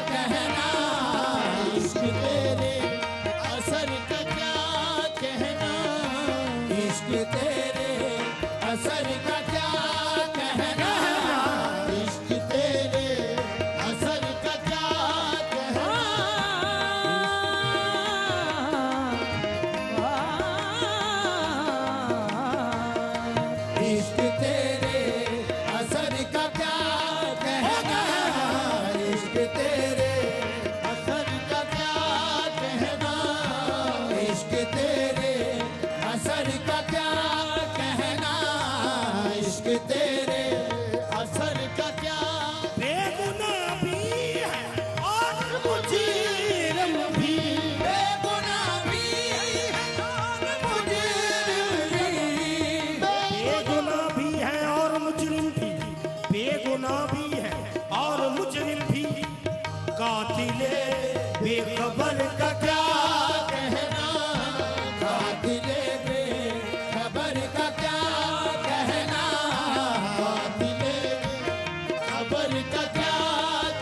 कहना, इश्क तेरे असर का क्या कहना, इश्क तेरे असर का क्या कहना, इश्क तेरे असर का क्या कहना, इश्क तेरे असर का क्या कहना, इश्क तेरे असर का क्या कहना, इश्क तेरे असर का क्या कहना, इश्क तेरे असर का क्या बेगुनाह भी है और मुजरिम भी, बेगुनाह भी है और मुजरिम भी, बेगुनाह भी है और मुजरिम भी, बेगुनाह भी है और मुजरिम भी। कातिले बेखबर का क्या कहना, कातिले बेखबर का क्या कहना, कातिले खबर का क्या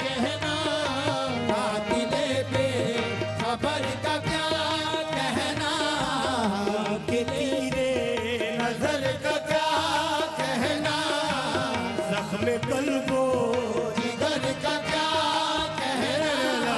कहना, कातिले बेखबर का क्या कहना, के तीरे नजर का क्या कहना, जख्म कल्बो जिगर का क्या कहना,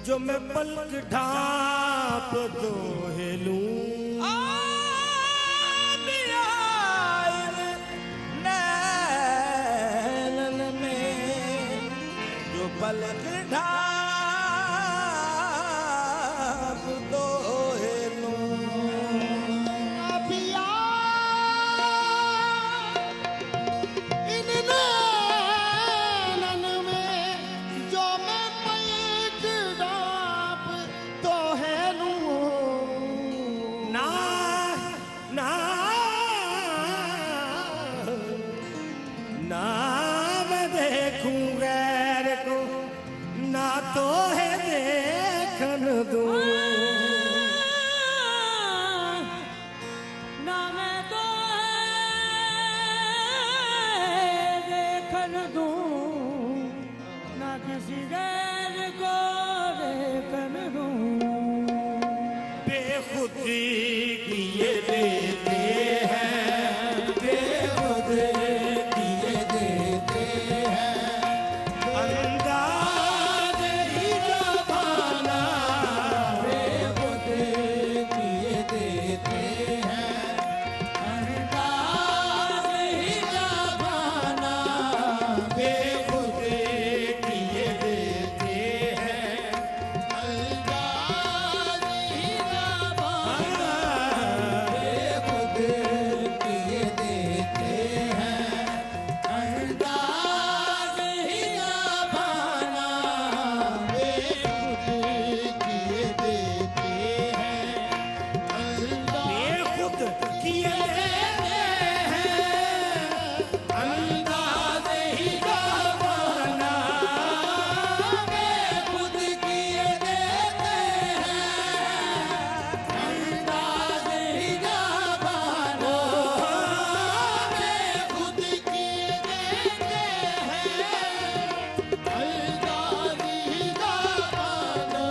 जो मैं पलक ढाप दोहे लूं नाप दो हेलो पिया इन नैनन में जो मैं पैठ डाप तो है नू ना ना ना मैं देखूं गैर को ना तो है देखन दो ना मैं तो देखन दूं ना किसी गैर को देखन दूं बेखुदी किए देते हैं बेखुद किए देते हैं अंदाज ही जबाना बेखुद किए देते हैं अंदाज ही जबाना बेखुद किए देते हैं अंदाज ही जबाना बेखुद किए देते हैं अंदाज ही जबाना बेखुद किए देते हैं बेखुद किए देते हैं अंदाज ही जबाना खुद किए देते हैं अंदाज ही जबाना खुद किए देते हैं अंदाज ही जबाना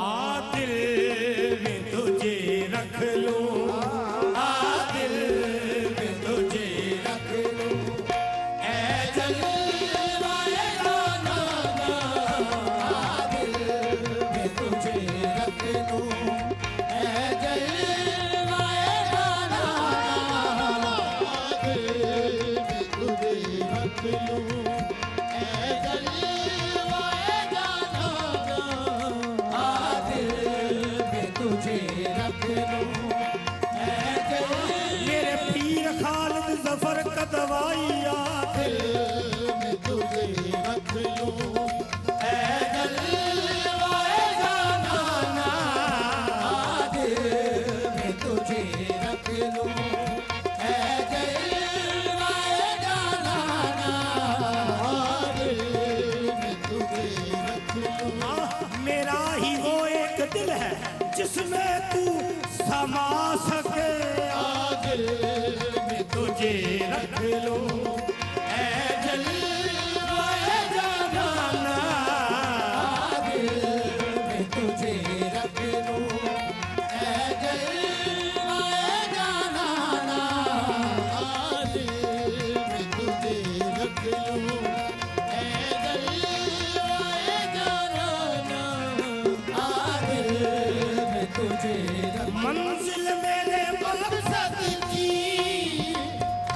आ दिल में तुझे रख लूं आ दिल में तुझे रख लूं ऐ जलवाए गाना आ दिल में तुझे रख लूं ऐ जलवाए गाना तुझे रख लूं ऐ जलवाए जाना आ दिल में तुझे रख लूं मेरे पीर खालिद जफर का दवाइया मैं तुझे रख लूं ऐ जलवाए गाना आ दिल में तुझे रख लूं ऐ जलवाए गाना मैं तुझे रख लूं मेरा ही वो एक दिल है जिसमें तू समा सके दिल में तुझे रख लूं ऐ जलवाए गाना दिल में तुझे रख लूं ऐ जलवाए गाना मैं तुझे रख लूं ऐ जलवाए जाना तुझे मंजिल मेरे मकसद की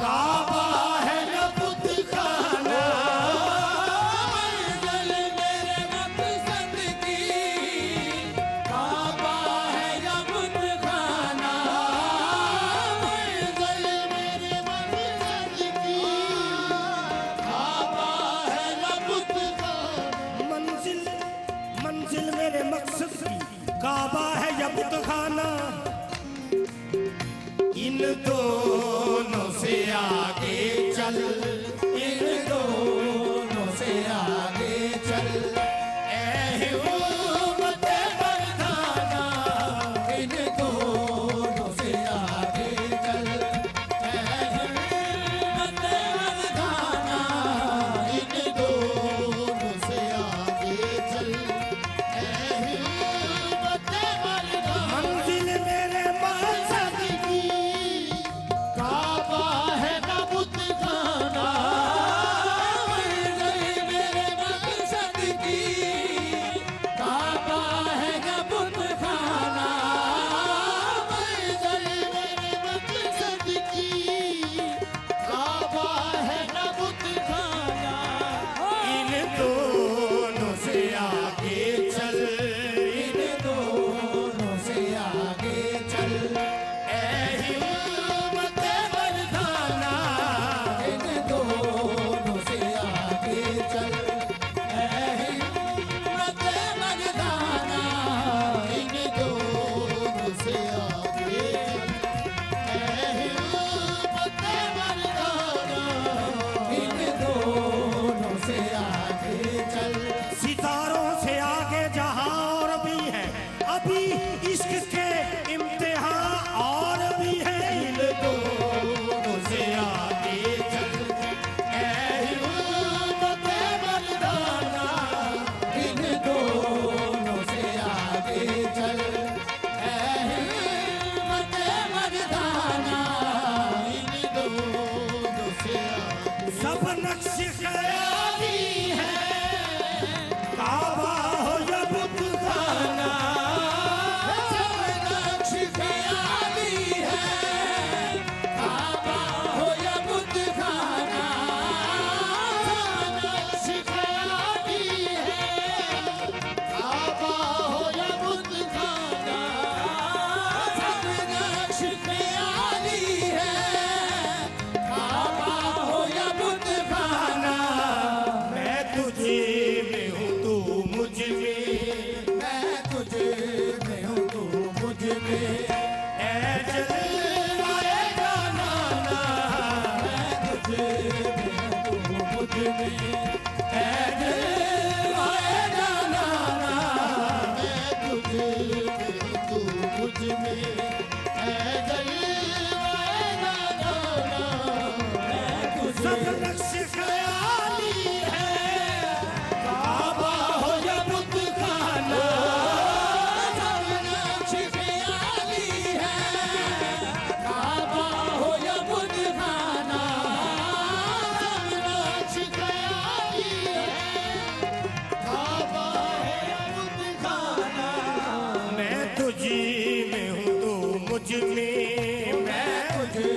काबा है न बुत खाना मंजिल मेरे मकसद की काबा है या बुत खाना मंजिल मेरे मकसद की काबा है न बुत खाना मंजिल मंजिल मेरे मकसद की काबा है या बुत खाना इन दोनों से आगे चल इन दोनों से आगे चल ऐ उम्मते मर्दाना इन दोनों से आगे चल ऐ उम्मते मर्दाना इन दोनों से आगे चल ऐ हिम्मत मर्दाना मंजिल मेरे मकसद की काबा है न बुत खाना सब नक्श ख्याली है, काबा हो या बुत खाना, सब नक्श ख्याली है, काबा हो या बुत खाना, सब नक्श ख्याली है, काबा हो या बुत खाना, सब नक्श ख्याली है, काबा हो या बुत खाना। मैं तुझे में हूँ तू मुझ में, मैं तुझे में हूँ तू मुझ में, ऐ जलवाए जाना, मैं तुझे में हूँ तू मुझ में, ऐ जलवाए जाना, मैं तुझे में तू मुझ में, ऐ जलवाए जाना, मैं तुझे सब नक्श ख्याली है, काबा हो या बुत खाना, सब नक्श ख्याली है, काबा हो या बुत खाना, सब नक्श ख्याली है, काबा हो या बुत खाना, मैं तुझे में हूँ तू मुझ में, मैं तुझे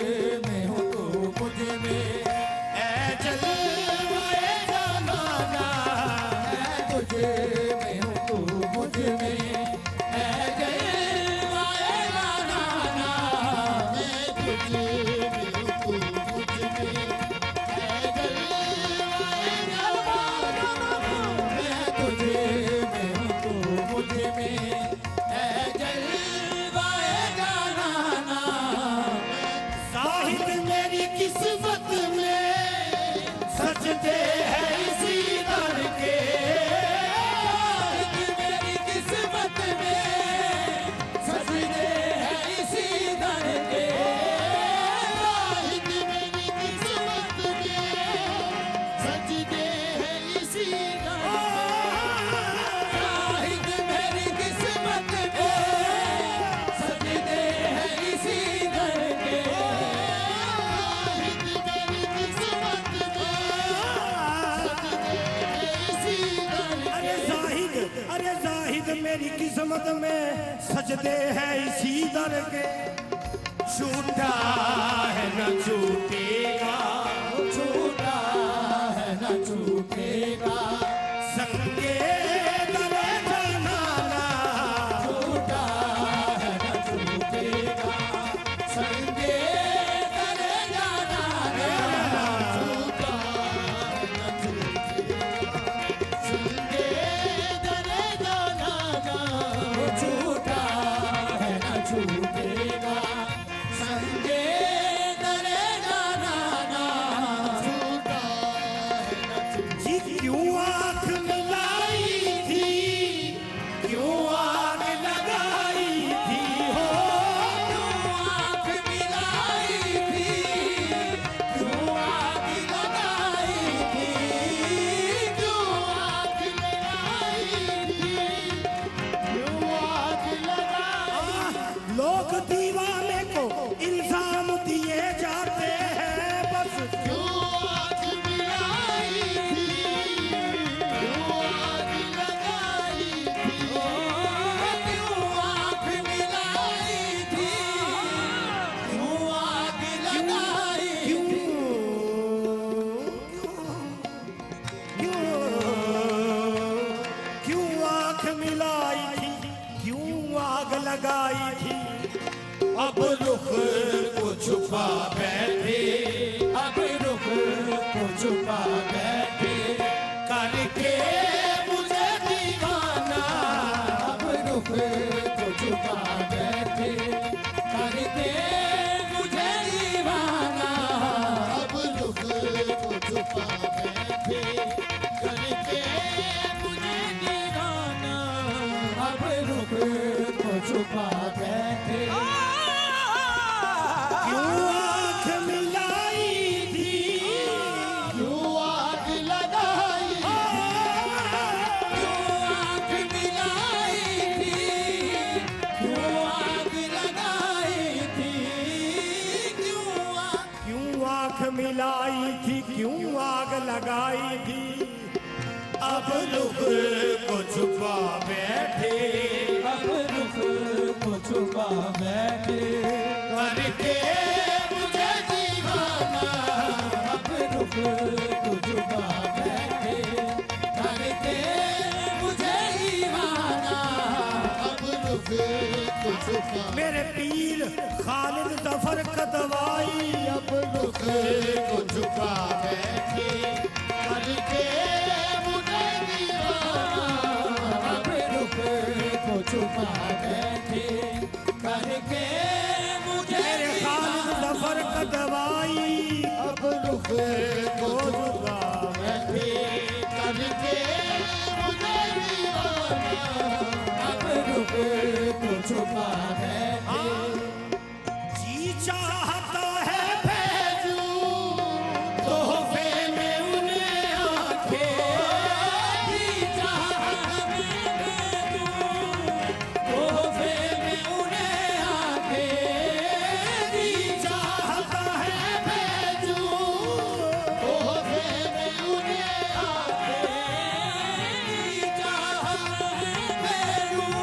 में हूँ तू मुझ में, ऐ जलवाए जाना, मैं तुझे में हूँ तू मुझ में, ऐ जलवाए जाना, मैं तुझे में तू मुझ में, ऐ जलवाए जाना, मैं तुझे में हूँ तू मुझ में, ऐ जलवाए जाना। साहिद मेरी किस्मत में सजदे हैं इसी दर के, मेरी किस्मत में सजदे हैं इसी दर के, शाहिद मेरी किस्मत में सजदे हैं इसी दर शाहिद मेरी किस्मत में सजदे हैं इसी दर के, शाहिद मेरी किस्मत में सजदे हैं इसी दर अरे जाहिद मेरी किस्मत में सजदे हैं इसी दर के, छूटा है न छूटेगा, छूटा है न छूटेगा, संगे दरे जाना, छूटा है न छूटेगा, संगे करे जाना, छूटा न छूटेगा, संगे दरे जाना, छूटा है न छूटेगा, संगे करे जाना, छूटा है न जी क्यों आँख मिलाई थी, क्यों आग लगाई थी हो, आँख मिलाई थी, क्यों आग लगाई थी, क्यों आग लगाई थी, क्यों आग लगाई, लोग दीवाने को इल्जाम दिए जाते हैं बस, क्यों आग मिलाई थी, क्यों आग लगाई थी, क्यों आँख मिलाई थी, क्यों आग लगाई क्यों क्यों आँख मिलाई थी, क्यों आग लगाई थी, अब रुख को छुपा बैठे, अब रुख को छुपा बैठे, करके मुझे दीवाना, अब रुख को छुपा बैठे, करके मुझे दीवाना, अब रुख को छुपा बैठे, करके मुझे दीवाना, अब रुख को छुपा बैठे, क्यों आँख मिलाई थी, क्यों आग जलाई थी, क्यों आग लगाई थी, अब रुख को छुपा बैठे, अब रुख को छुपा बैठे, करके मुझे दीवाना, अब रुख को छुपा बैठे, करके मुझे दीवाना, अब रुख को छुपा, मेरे पीर खालिद जफर कदवाई, अब रुख को छुपा बैठे, करके मुझे दीवाना, अब रुख को छुपा बैठे, करके मुझे मेरे खालिद जफर कदवाई, अब रुख को छुपा बैठे, करके मुझे दीवाना, अब रुख को छुपा बैठे, जी चाहता है भेजूं तोहफे में उन्हें आंखें, जी चाहत में भेजूं, तोहफे में उन्हें आंखें, जी चाहता है भेजूं तोहफे में उन्हें जी चाहत में भेजूं,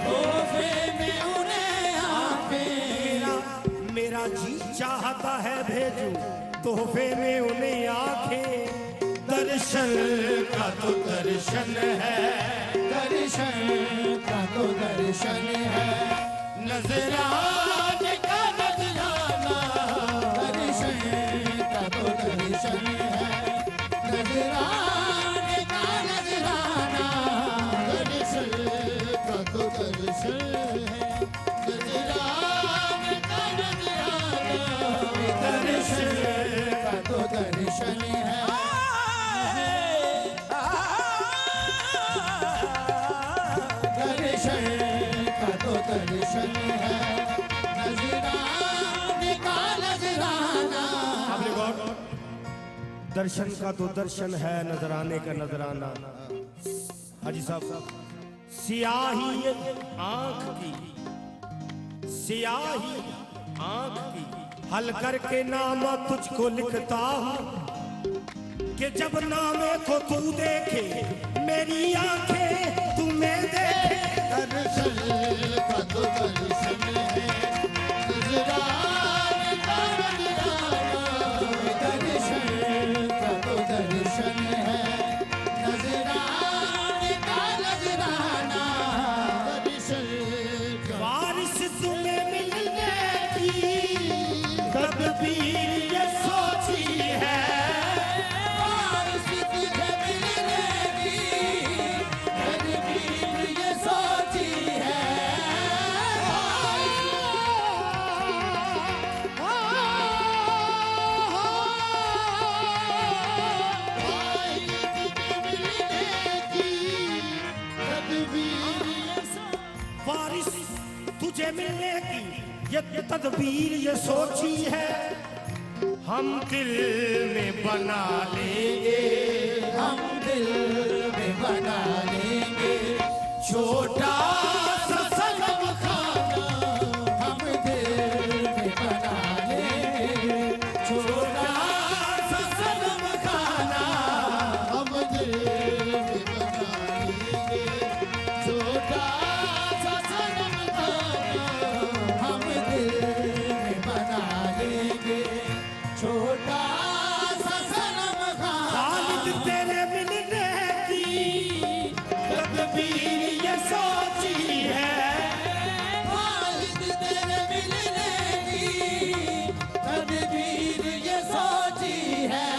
तोहफे में उन्हें आंखें, मेरा जी चाहता है भेजूं तोहफे में उन्हें आंखें, दर्शन का तो दर्शन है, दर्शन का तो दर्शन है, नजराने का नजराना, दर्शन का तो दर्शन है, नजराने का नजराना, दर्शन का तो दर्शन है, नजराने का नजराना, दर्शन का तो दर्शन है, दर्शन का तो दर्शन है, नजराने का नजराना, आपने गौर, दर्शन का तो दर्शन है, नजराने का नजराना। हाजी साहब, सियाही आंख की, सियाही आंख की, हल करके नाम तुझको लिखता हूँ, कि जब नामे को तू देखे, मेरी आंखें तुम्हें देखे, दर्शन का तो दर्शन है, नजराने का नजराना, दर्शन का तो दर्शन है, नजराने का नजराना, दर्शन का बारिश तुम्हें मिलने की तदबीर ये सोची है, बारिश तुझे मिलने की तदबीर ये सोची है, बारिश तुझे मिलने की ये तदबीर ये सोची है, हम दिल में बना लेंगे, हम दिल में बना लेंगे छोटा सा सनम खाना, हम दिल में बना लेंगे छोटा सा सनम खाना, हम दिल में बना लेंगे, छोटा सा सनम खाना, हम दिल में बना लेंगे छोटा सा सनम खाना, खालिद तेरे मिलने की तदबीर ये सोची है, खालिद तेरे मिलने की तदबीर ये सोची है,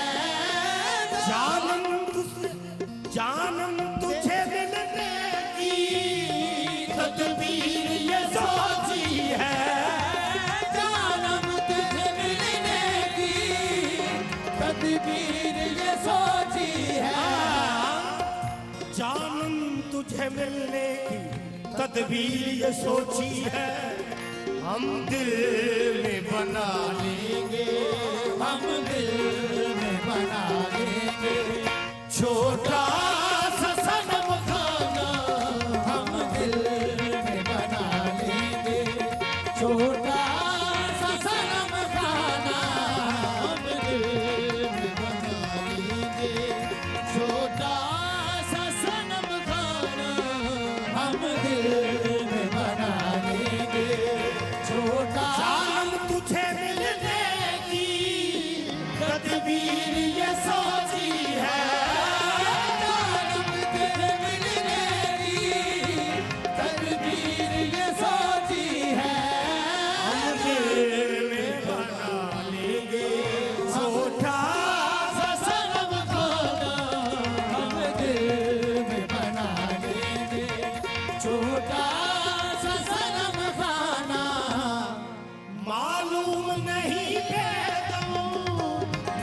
जानम तुझे मिलने की तदबीर ये सोची है, जानम तुझे मिलने की तदबीर ये सोची है, जानम तुझे मिलने की तदबीर ये सोची है, हम दिल में बना लेंगे, हम दिल में बना लेंगे छोटा सा सनम खाना, हम दिल में बना लेंगे छोटा सा सनम खाना, हम दिल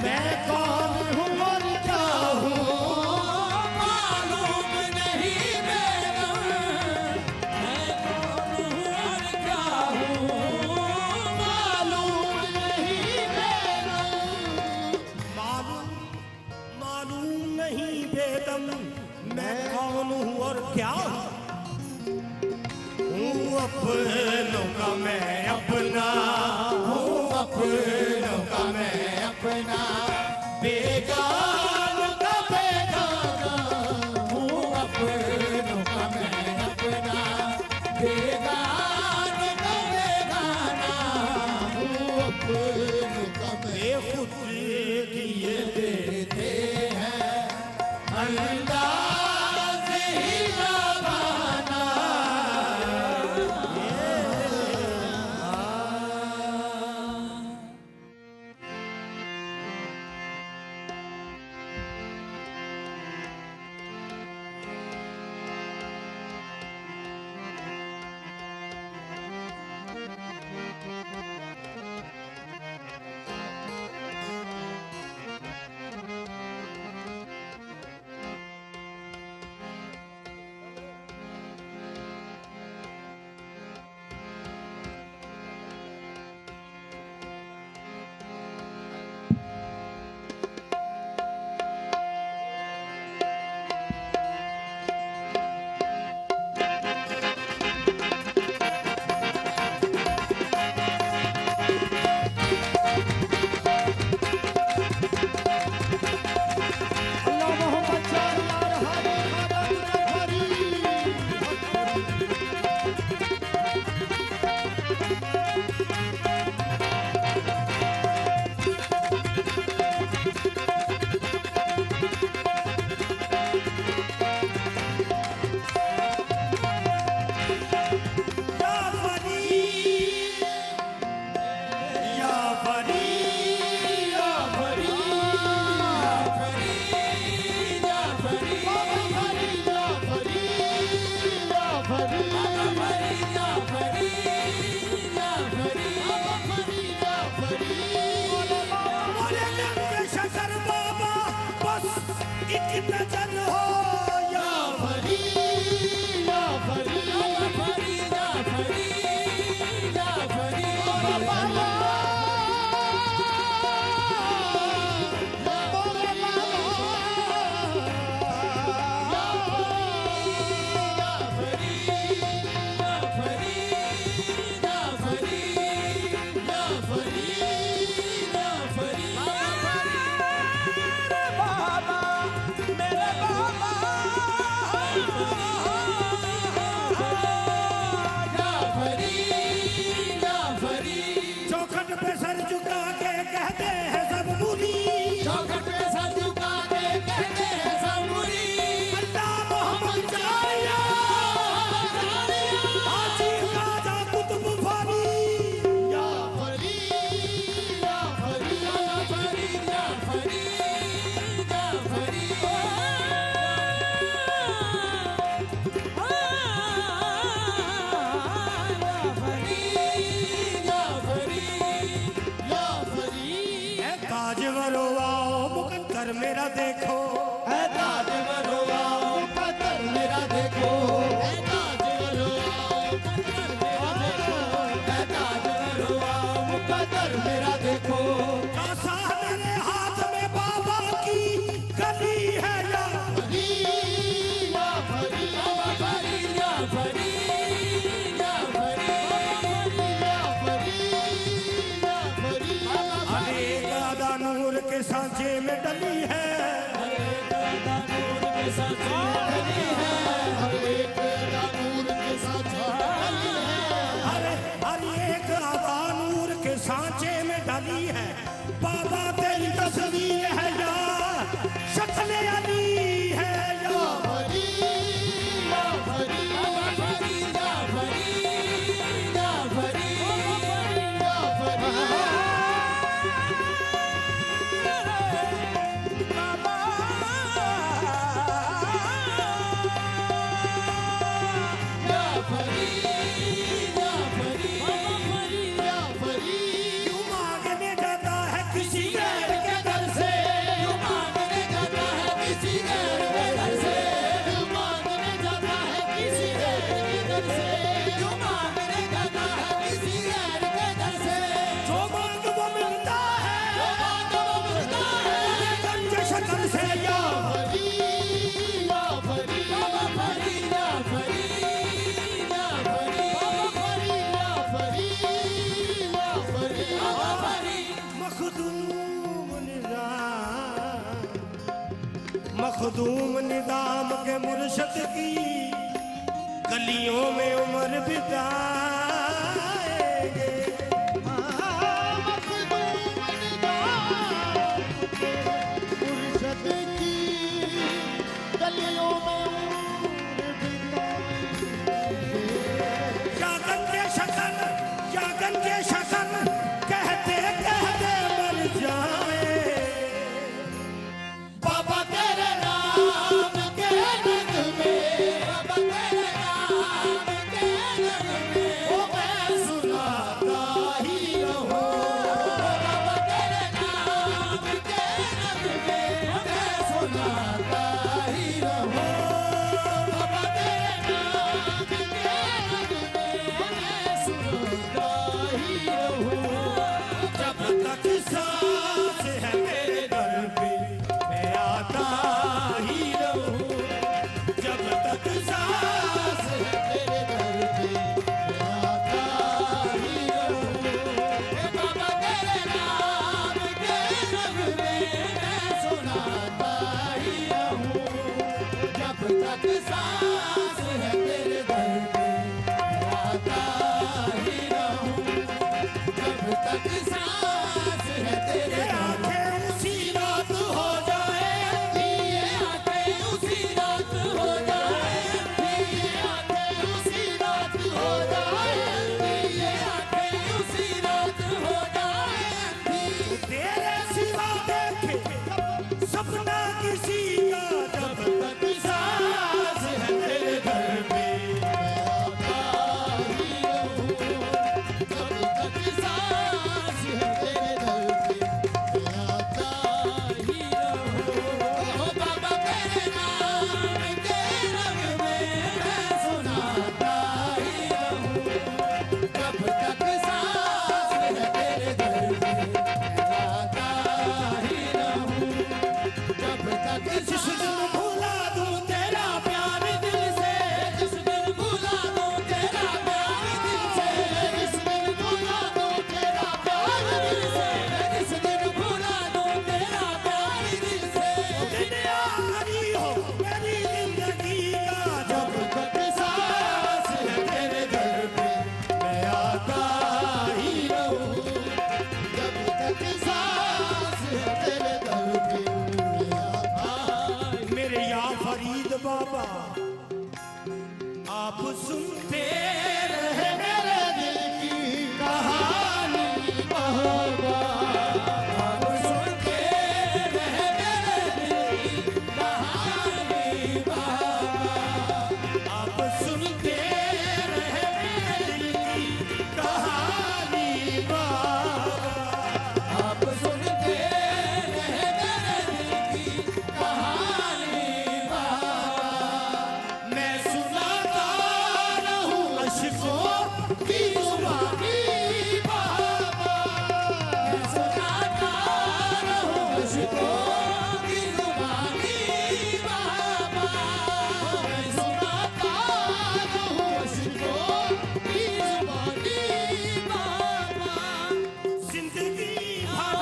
मैं कौन हूँ और क्या हूँ मालूम नहीं बेगम मैं कौन हूँ और क्या हूँ मालूम नहीं बेगम मालूम नहीं बेदम मैं कौन हूँ और क्या हूँ अपनों का मैं अपना हूँ अपनों का मैं अपना बेगानों का बेगाना हूँ अपनों का मैं अपना बेगानों का बेगाना हूँ अपनों का मैं खुद किए देते हैं अंदाज़ ही दबाना मेरा देखो है ताज मरोआ मुकद्दर मेरा देखो है ताज मरोआ मुकद्दर मेरा देखो है ताज मरोआ मुकद्दर मेरा देखो कासा मेरे हाथ में बाबा की गली है या फरी या फरी बाबा फरी या फरी या फरी या फरी या फरी अरे दादा नूर के सांचे में डली है एक आदा नूर के सांचे में डली है बाबा तेरी तस्वीर है या शक्ल अली है या फरी या फरी बाबा फरी या फरी या फरी या फरी बाबा मखदूम निजाम के मुर्शद की गलियों में उम्र बिताएंगे। मुर्शद की गलियों में या गंजे शकर या गंजे शकर कहते कहते मर जाए। बाबा तेरे नाम के नगमे, बाबा तेरे नाम के नगमे, ओ मैं सुनाता ही रहूं। बाबा तेरे नाम के नगमे, ओ मैं सुनाता ही रहूं। बाबा तेरे नाम के नगमे, ओ मैं सुनाता ही रहूं। जब तक सांस है मेरे दर पे मैं आता ही रहूं। जब तक सांस है तेरे दर पे मैं आता ही रहूं। बाबा तेरे नाम के नगमे मैं सुनाता ही रहूं। जब तक सांस है तेरे दर पे मैं आता ही रहूं। जब तक सांस है तेरे दर पे आंखें उसी रात हो जाए। ये आंखें उसी रात हो जाए। ये आंखें उसी रात हो जाए। ये आंखें उसी रात हो जाए। तेरे सिवा देखे सपना किसी का जब तक सांस है तेरे दर पे। आता ही रहूं। जब तक सांस है तेरे दर पे मैं आता ही रहूं। ओ बाबा तेरे नाम के नगमे मैं सुनाता ही रहूं। जब तक सांस है तेरे दर पे मैं आता ही रहूं। जब तक जिस दिन भुला दूं तेरा प्यार दिल से, जिस दिन भुला दूं तेरा प्यार दिल से, जिस दिन भुला दूं तेरा प्यार दिल से, जिस दिन भुला दूं तेरा प्यार दिल से, दिन आखिरी हो मेरी जिंदगी का जब तक सांस है तेरे दर पे मैं आता ही रहूं। जब तक सांस है तेरे दर पे मैं आता मेरे या फरीद बाबा आप सुनते रहे मेरे दिल की कहानी बाबा। आप सुनते रहे मेरे दिल की कहानी बाबा। आप सुनते रहे मेरे दिल की कहानी बाबा। आप सुनते रहे मेरे दिल की कहानी बाबा। मैं सुनाता रहूं अश्कों की जुबानी बाबा। मैं सुनाता रहूं अश्कों की जुबानी बाबा। मैं सुनाता रहूं अश्कों की जुबानी बाबा। जिंदगी भर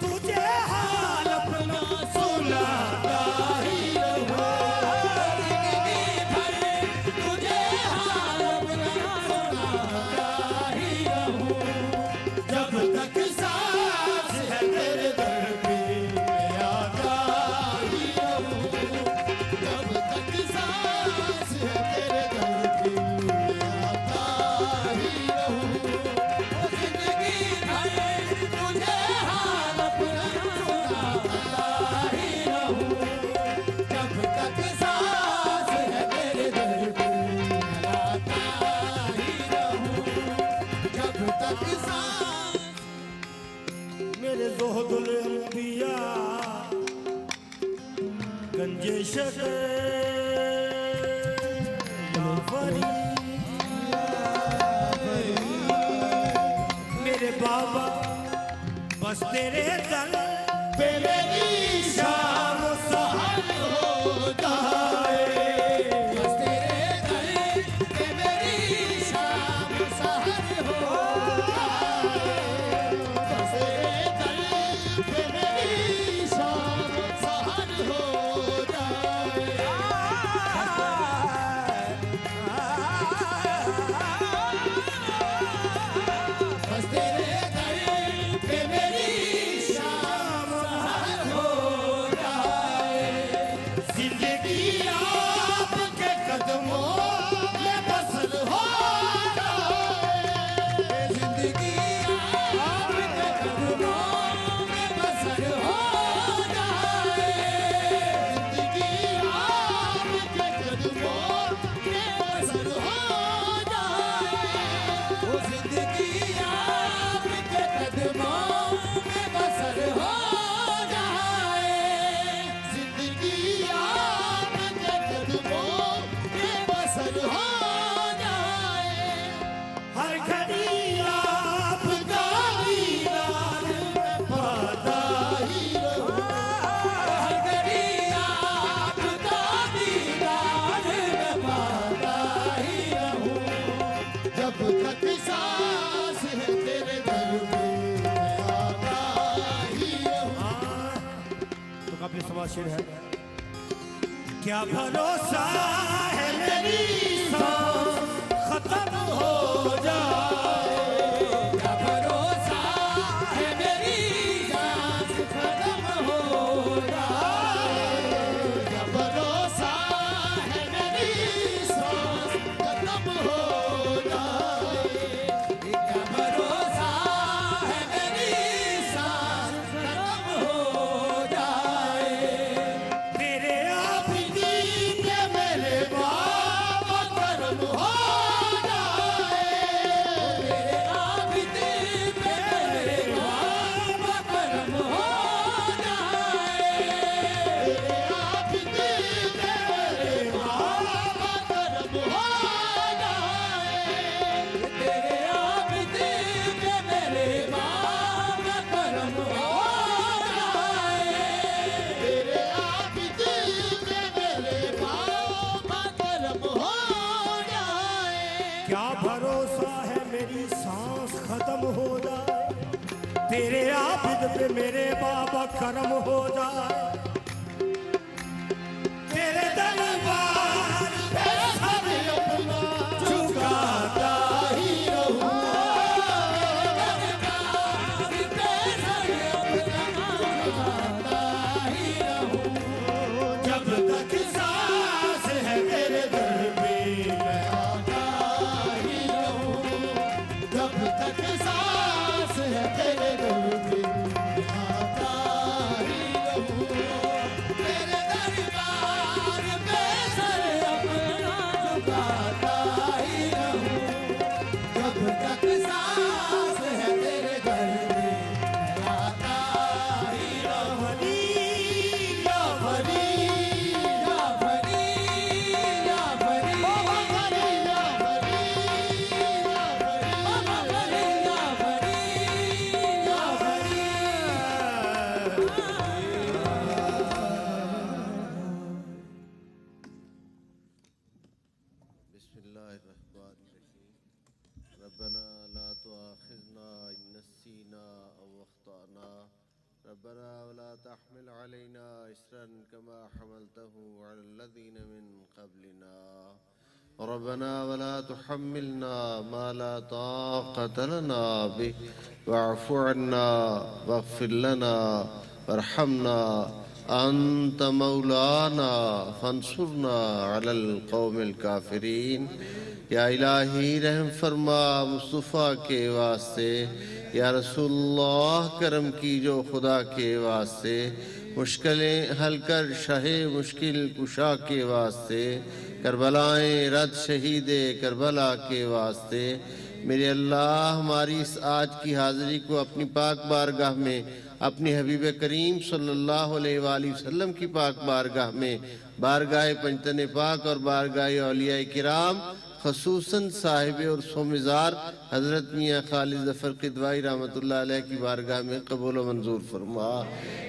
तुझे हाल अपना सुनाता ही जिंदगी भर तुझे हाल अपना सुनाता ही रहूं। जब तक सांस है तेरे दर पे मैं आता ही रहूं। जब तक सांस है तेरे दर पे मैं आता ही रहूं। जिंदगी भर तुझे हाल अपना सुनाता ही रहूं। जब तक सांस है तेरे दर पे मैं आता ही रहूं। जब तक सांस मेरे ज़ोहदुल अंबिया गंजे शकर या फरीद। मेरे बाबा बस तेरे दर पे मेरी शाम सहर हो जाए। बस तेरे दर पे मेरी शाम सहर हो जाए। बस तेरे दर पे मेरी शाम सहर हो जाए। काबिल समाशिर है। क्या भरोसा है मेरी सांस खत्म हो जाए, क्या भरोसा है मेरी सांस खत्म हो जाए, क्या भरोसा है मेरी सांस खत्म हो जाए, क्या भरोसा है मेरी सांस खत्म हो जाए। तेरे आप दीन मेरे बाबा कर्म हो जाए, तेरे आबिदी पे मेरे बाबा कर्म हो जाए, तेरे आप दीन मेरे बाबा कर्म हो जाए, तेरे आबिदी पे मेरे बाबा कर्म हो जाए, तेरे आप दीन मेरे बाबा कर्म हो जाए। क्या भरोसा है मेरी सांस खत्म हो जाए, तेरे आबिद पे मेरे बाबा करम हो जाए, तेरे दरबार पे सब अपना झुकाता ही रहूं, जब तक सांस है तेरे दर पे मैं आता ही रहूं, जब तक सांस है तेरे दर पे आता ही रहूं, तेरे दरबार पे सर अपना झुकाता ही रहूं, जब तक सांस है तेरे घर में आता ही रहूं। या भरी या भरी या भरी या भरी या भरी या भरी या भरी या भरी। बिस्मिल्लाहिर्रहमानिर्रहीम। रब्बना ला तुआखिज़ना इन नसीना औ अख़्ताना, रब्बना वला तहमिल अलैना इसरन कमा हमलतहु अलल्लज़ीना मिन क़ब्लिना, रब्बना वला तुहम्मिलना मा ला ताक़त लना बिहि वअफ़ु अन्ना वग़फ़िर लना वरहमना अंत मौलाना फंसुरना अलल कौमिल काफिरीन। या इलाही रहम फरमा मुस्तफ़ा के वास्ते, या रसूलुल्लाह करम की जो खुदा के वास्ते, मुश्किलें हल कर शहे मुश्किल कुशा के वास्ते, करबलाएं रद शहीदे करबला के वास्ते। मेरे अल्लाह हमारी इस आज की हाज़िरी को अपनी पाक बारगाह में, अपनी हबीब करीम सल्लल्लाहु अलैहि वसल्लम की पाक बारगाह में, बारगाह पंजतन पाक और बारगाह औलिया किराम खसूसन साहिब और सोमिजार हज़रत मियाँ खालिद ज़फ़र क़िदवाई रहमतुल्लाह अलैह की बारगाह में कबूल व मंजूर फरमा।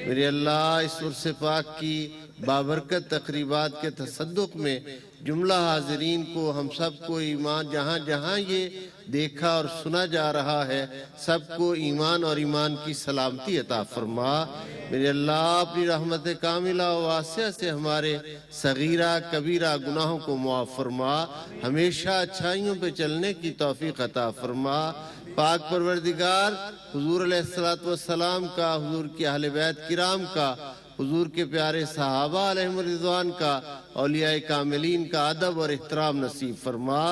मेरे अल्लाह इस उर्स पाक की बाबरकत तक़रीबात के तसद्दुक़ में जुमला हाज़रीन को, हम सब को ईमान, जहाँ जहाँ ये देखा और सुना जा रहा है, सबको ईमान और ईमान की सलामती अता फरमा। मेरे अल्लाह अपनी रहमत कामिला व वासिया से हमारे सगीरा कबीरा गुनाहों को मुआफ़ फरमा, हमेशा अच्छाइयों पे चलने की तौफीक अता फरमा। पाक परवरदिगार हुजूर अलैहिस्सलातु वस्सलाम का, हुजूर के अहले बैत किराम का, हुजूर के प्यारे सहाबा अलैहिम रिज़वान का, औलिया कामिलीन का अदब और एहतराम नसीब फरमा।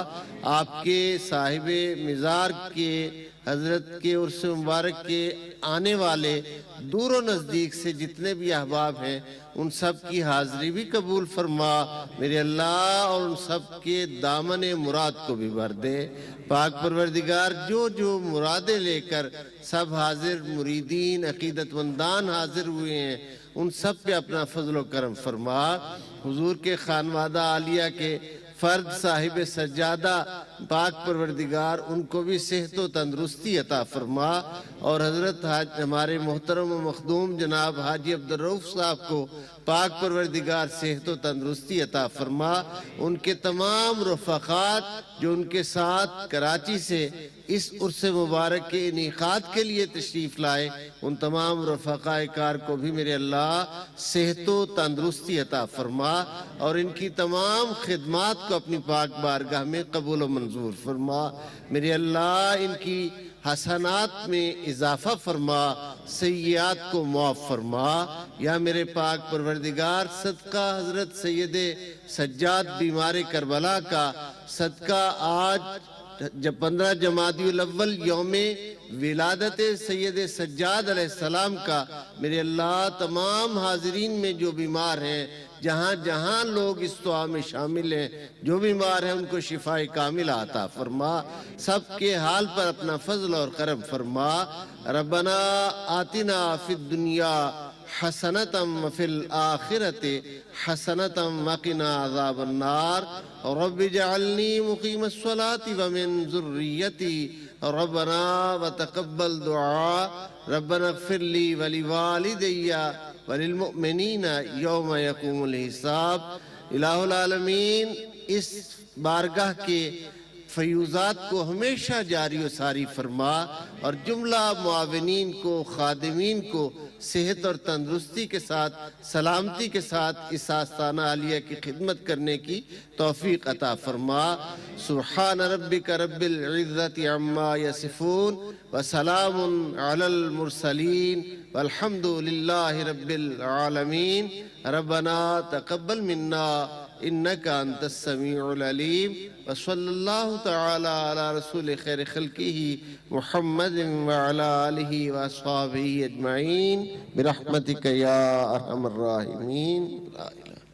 आपके साहिबे मिज़ार के हज़रत के उर्स मुबारक के आने वाले दूर व नज़दीक से जितने भी अहबाब हैं, उन सब की हाज़िरी भी कबूल फरमा। मेरे अल्लाह और उन सब के दामन मुराद को भी भर दे। पाक परवरदिगार जो जो मुरादें लेकर सब हाजिर मुरीदीन अकीदतमंदान हाजिर हुए हैं, उन सब पे अपना फजल व करम फरमा। हुजूर के खानवादा आलिया के फ़र्द साहिब सज्जादा पाक परवरदिगार उनको भी सेहत व तंदरुस्ती अता फरमा, और हज़रत हमारे मोहतरम व मखदूम जनाब हाजी अब्दुर्रऊफ़ साहब को पाक परवरदिगार सेहत व तंदरुस्ती अता फरमा। उनके तमाम रफ़क़ात जो उनके साथ कराची से इस उर्स मुबारक के इनेकाद के लिए तशरीफ़ लाए, उन तमाम रफ़ाक़ाए कार को भी मेरे अल्लाह सेहत व तंदरुस्ती अता फरमा और इनकी तमाम खिदमात को अपनी पाक बारगाह में कबूल व मंजूर फरमा। मेरे अल्लाह इनकी हसनात में इजाफा फरमा, सय्यात को मुआफ़ फरमा। या मेरे पाक परवरदिगार, सदका हज़रत सैयदे सज्जाद बीमार करबला का सदका आज जब 15 जमादियुल अव्वल यौमे विलादत सैयद सज्जाद अलैहिस्सलाम का, मेरे अल्लाह तमाम हाजिरीन में जो बीमार हैं, जहाँ जहाँ लोग इस दुआ में शामिल हैं, जो बीमार हैं उनको शिफाए कामिल अता फरमा। सबके हाल पर अपना फजल और करम फरमा। रब्बना आतिना फिद दुनिया हसनतम व फिल आखिरति हसनतम वक़िना अज़ाबन्नार रब्बि जअलनी मुक़ीमस्सलाति व मिन ज़ुर्रिय्यती रब्बना व तक़ब्बल दुआ रब्बना इग़फ़िर ली व लिवालिदैया व लिलमुअ्मिनीना यौम यक़ूमुल हिसाब। इलाहुल आलमीन, इस बारगाह के फयूज़ात को हमेशा जारी व सारी फरमा और जुमला मुआविनीन को, खादिमीन को सेहत और तंदुरुस्ती के साथ, सलामती के साथ इस आस्ताना आलिया की खिदमत करने की तौफीक अता फरमा। सुब्हान रब्बिका रब्बिल इज़्ज़ति अम्मा यसिफून व सलामुन अलल मुरसलीन वल्हम्दुलिल्लाहि रब्बिल आलमीन। रब्बना तक़ब्बल मिन्ना इन्नका अंतस समीउल अलीम व सल्लल्लाहु तआला अला रसूल खैर खल्क़िही मुहम्मदिन व अला आलिही व अस्हाबिही अजमईन बिरहमतिका या अरहमर राहिमीन। ला इलाहा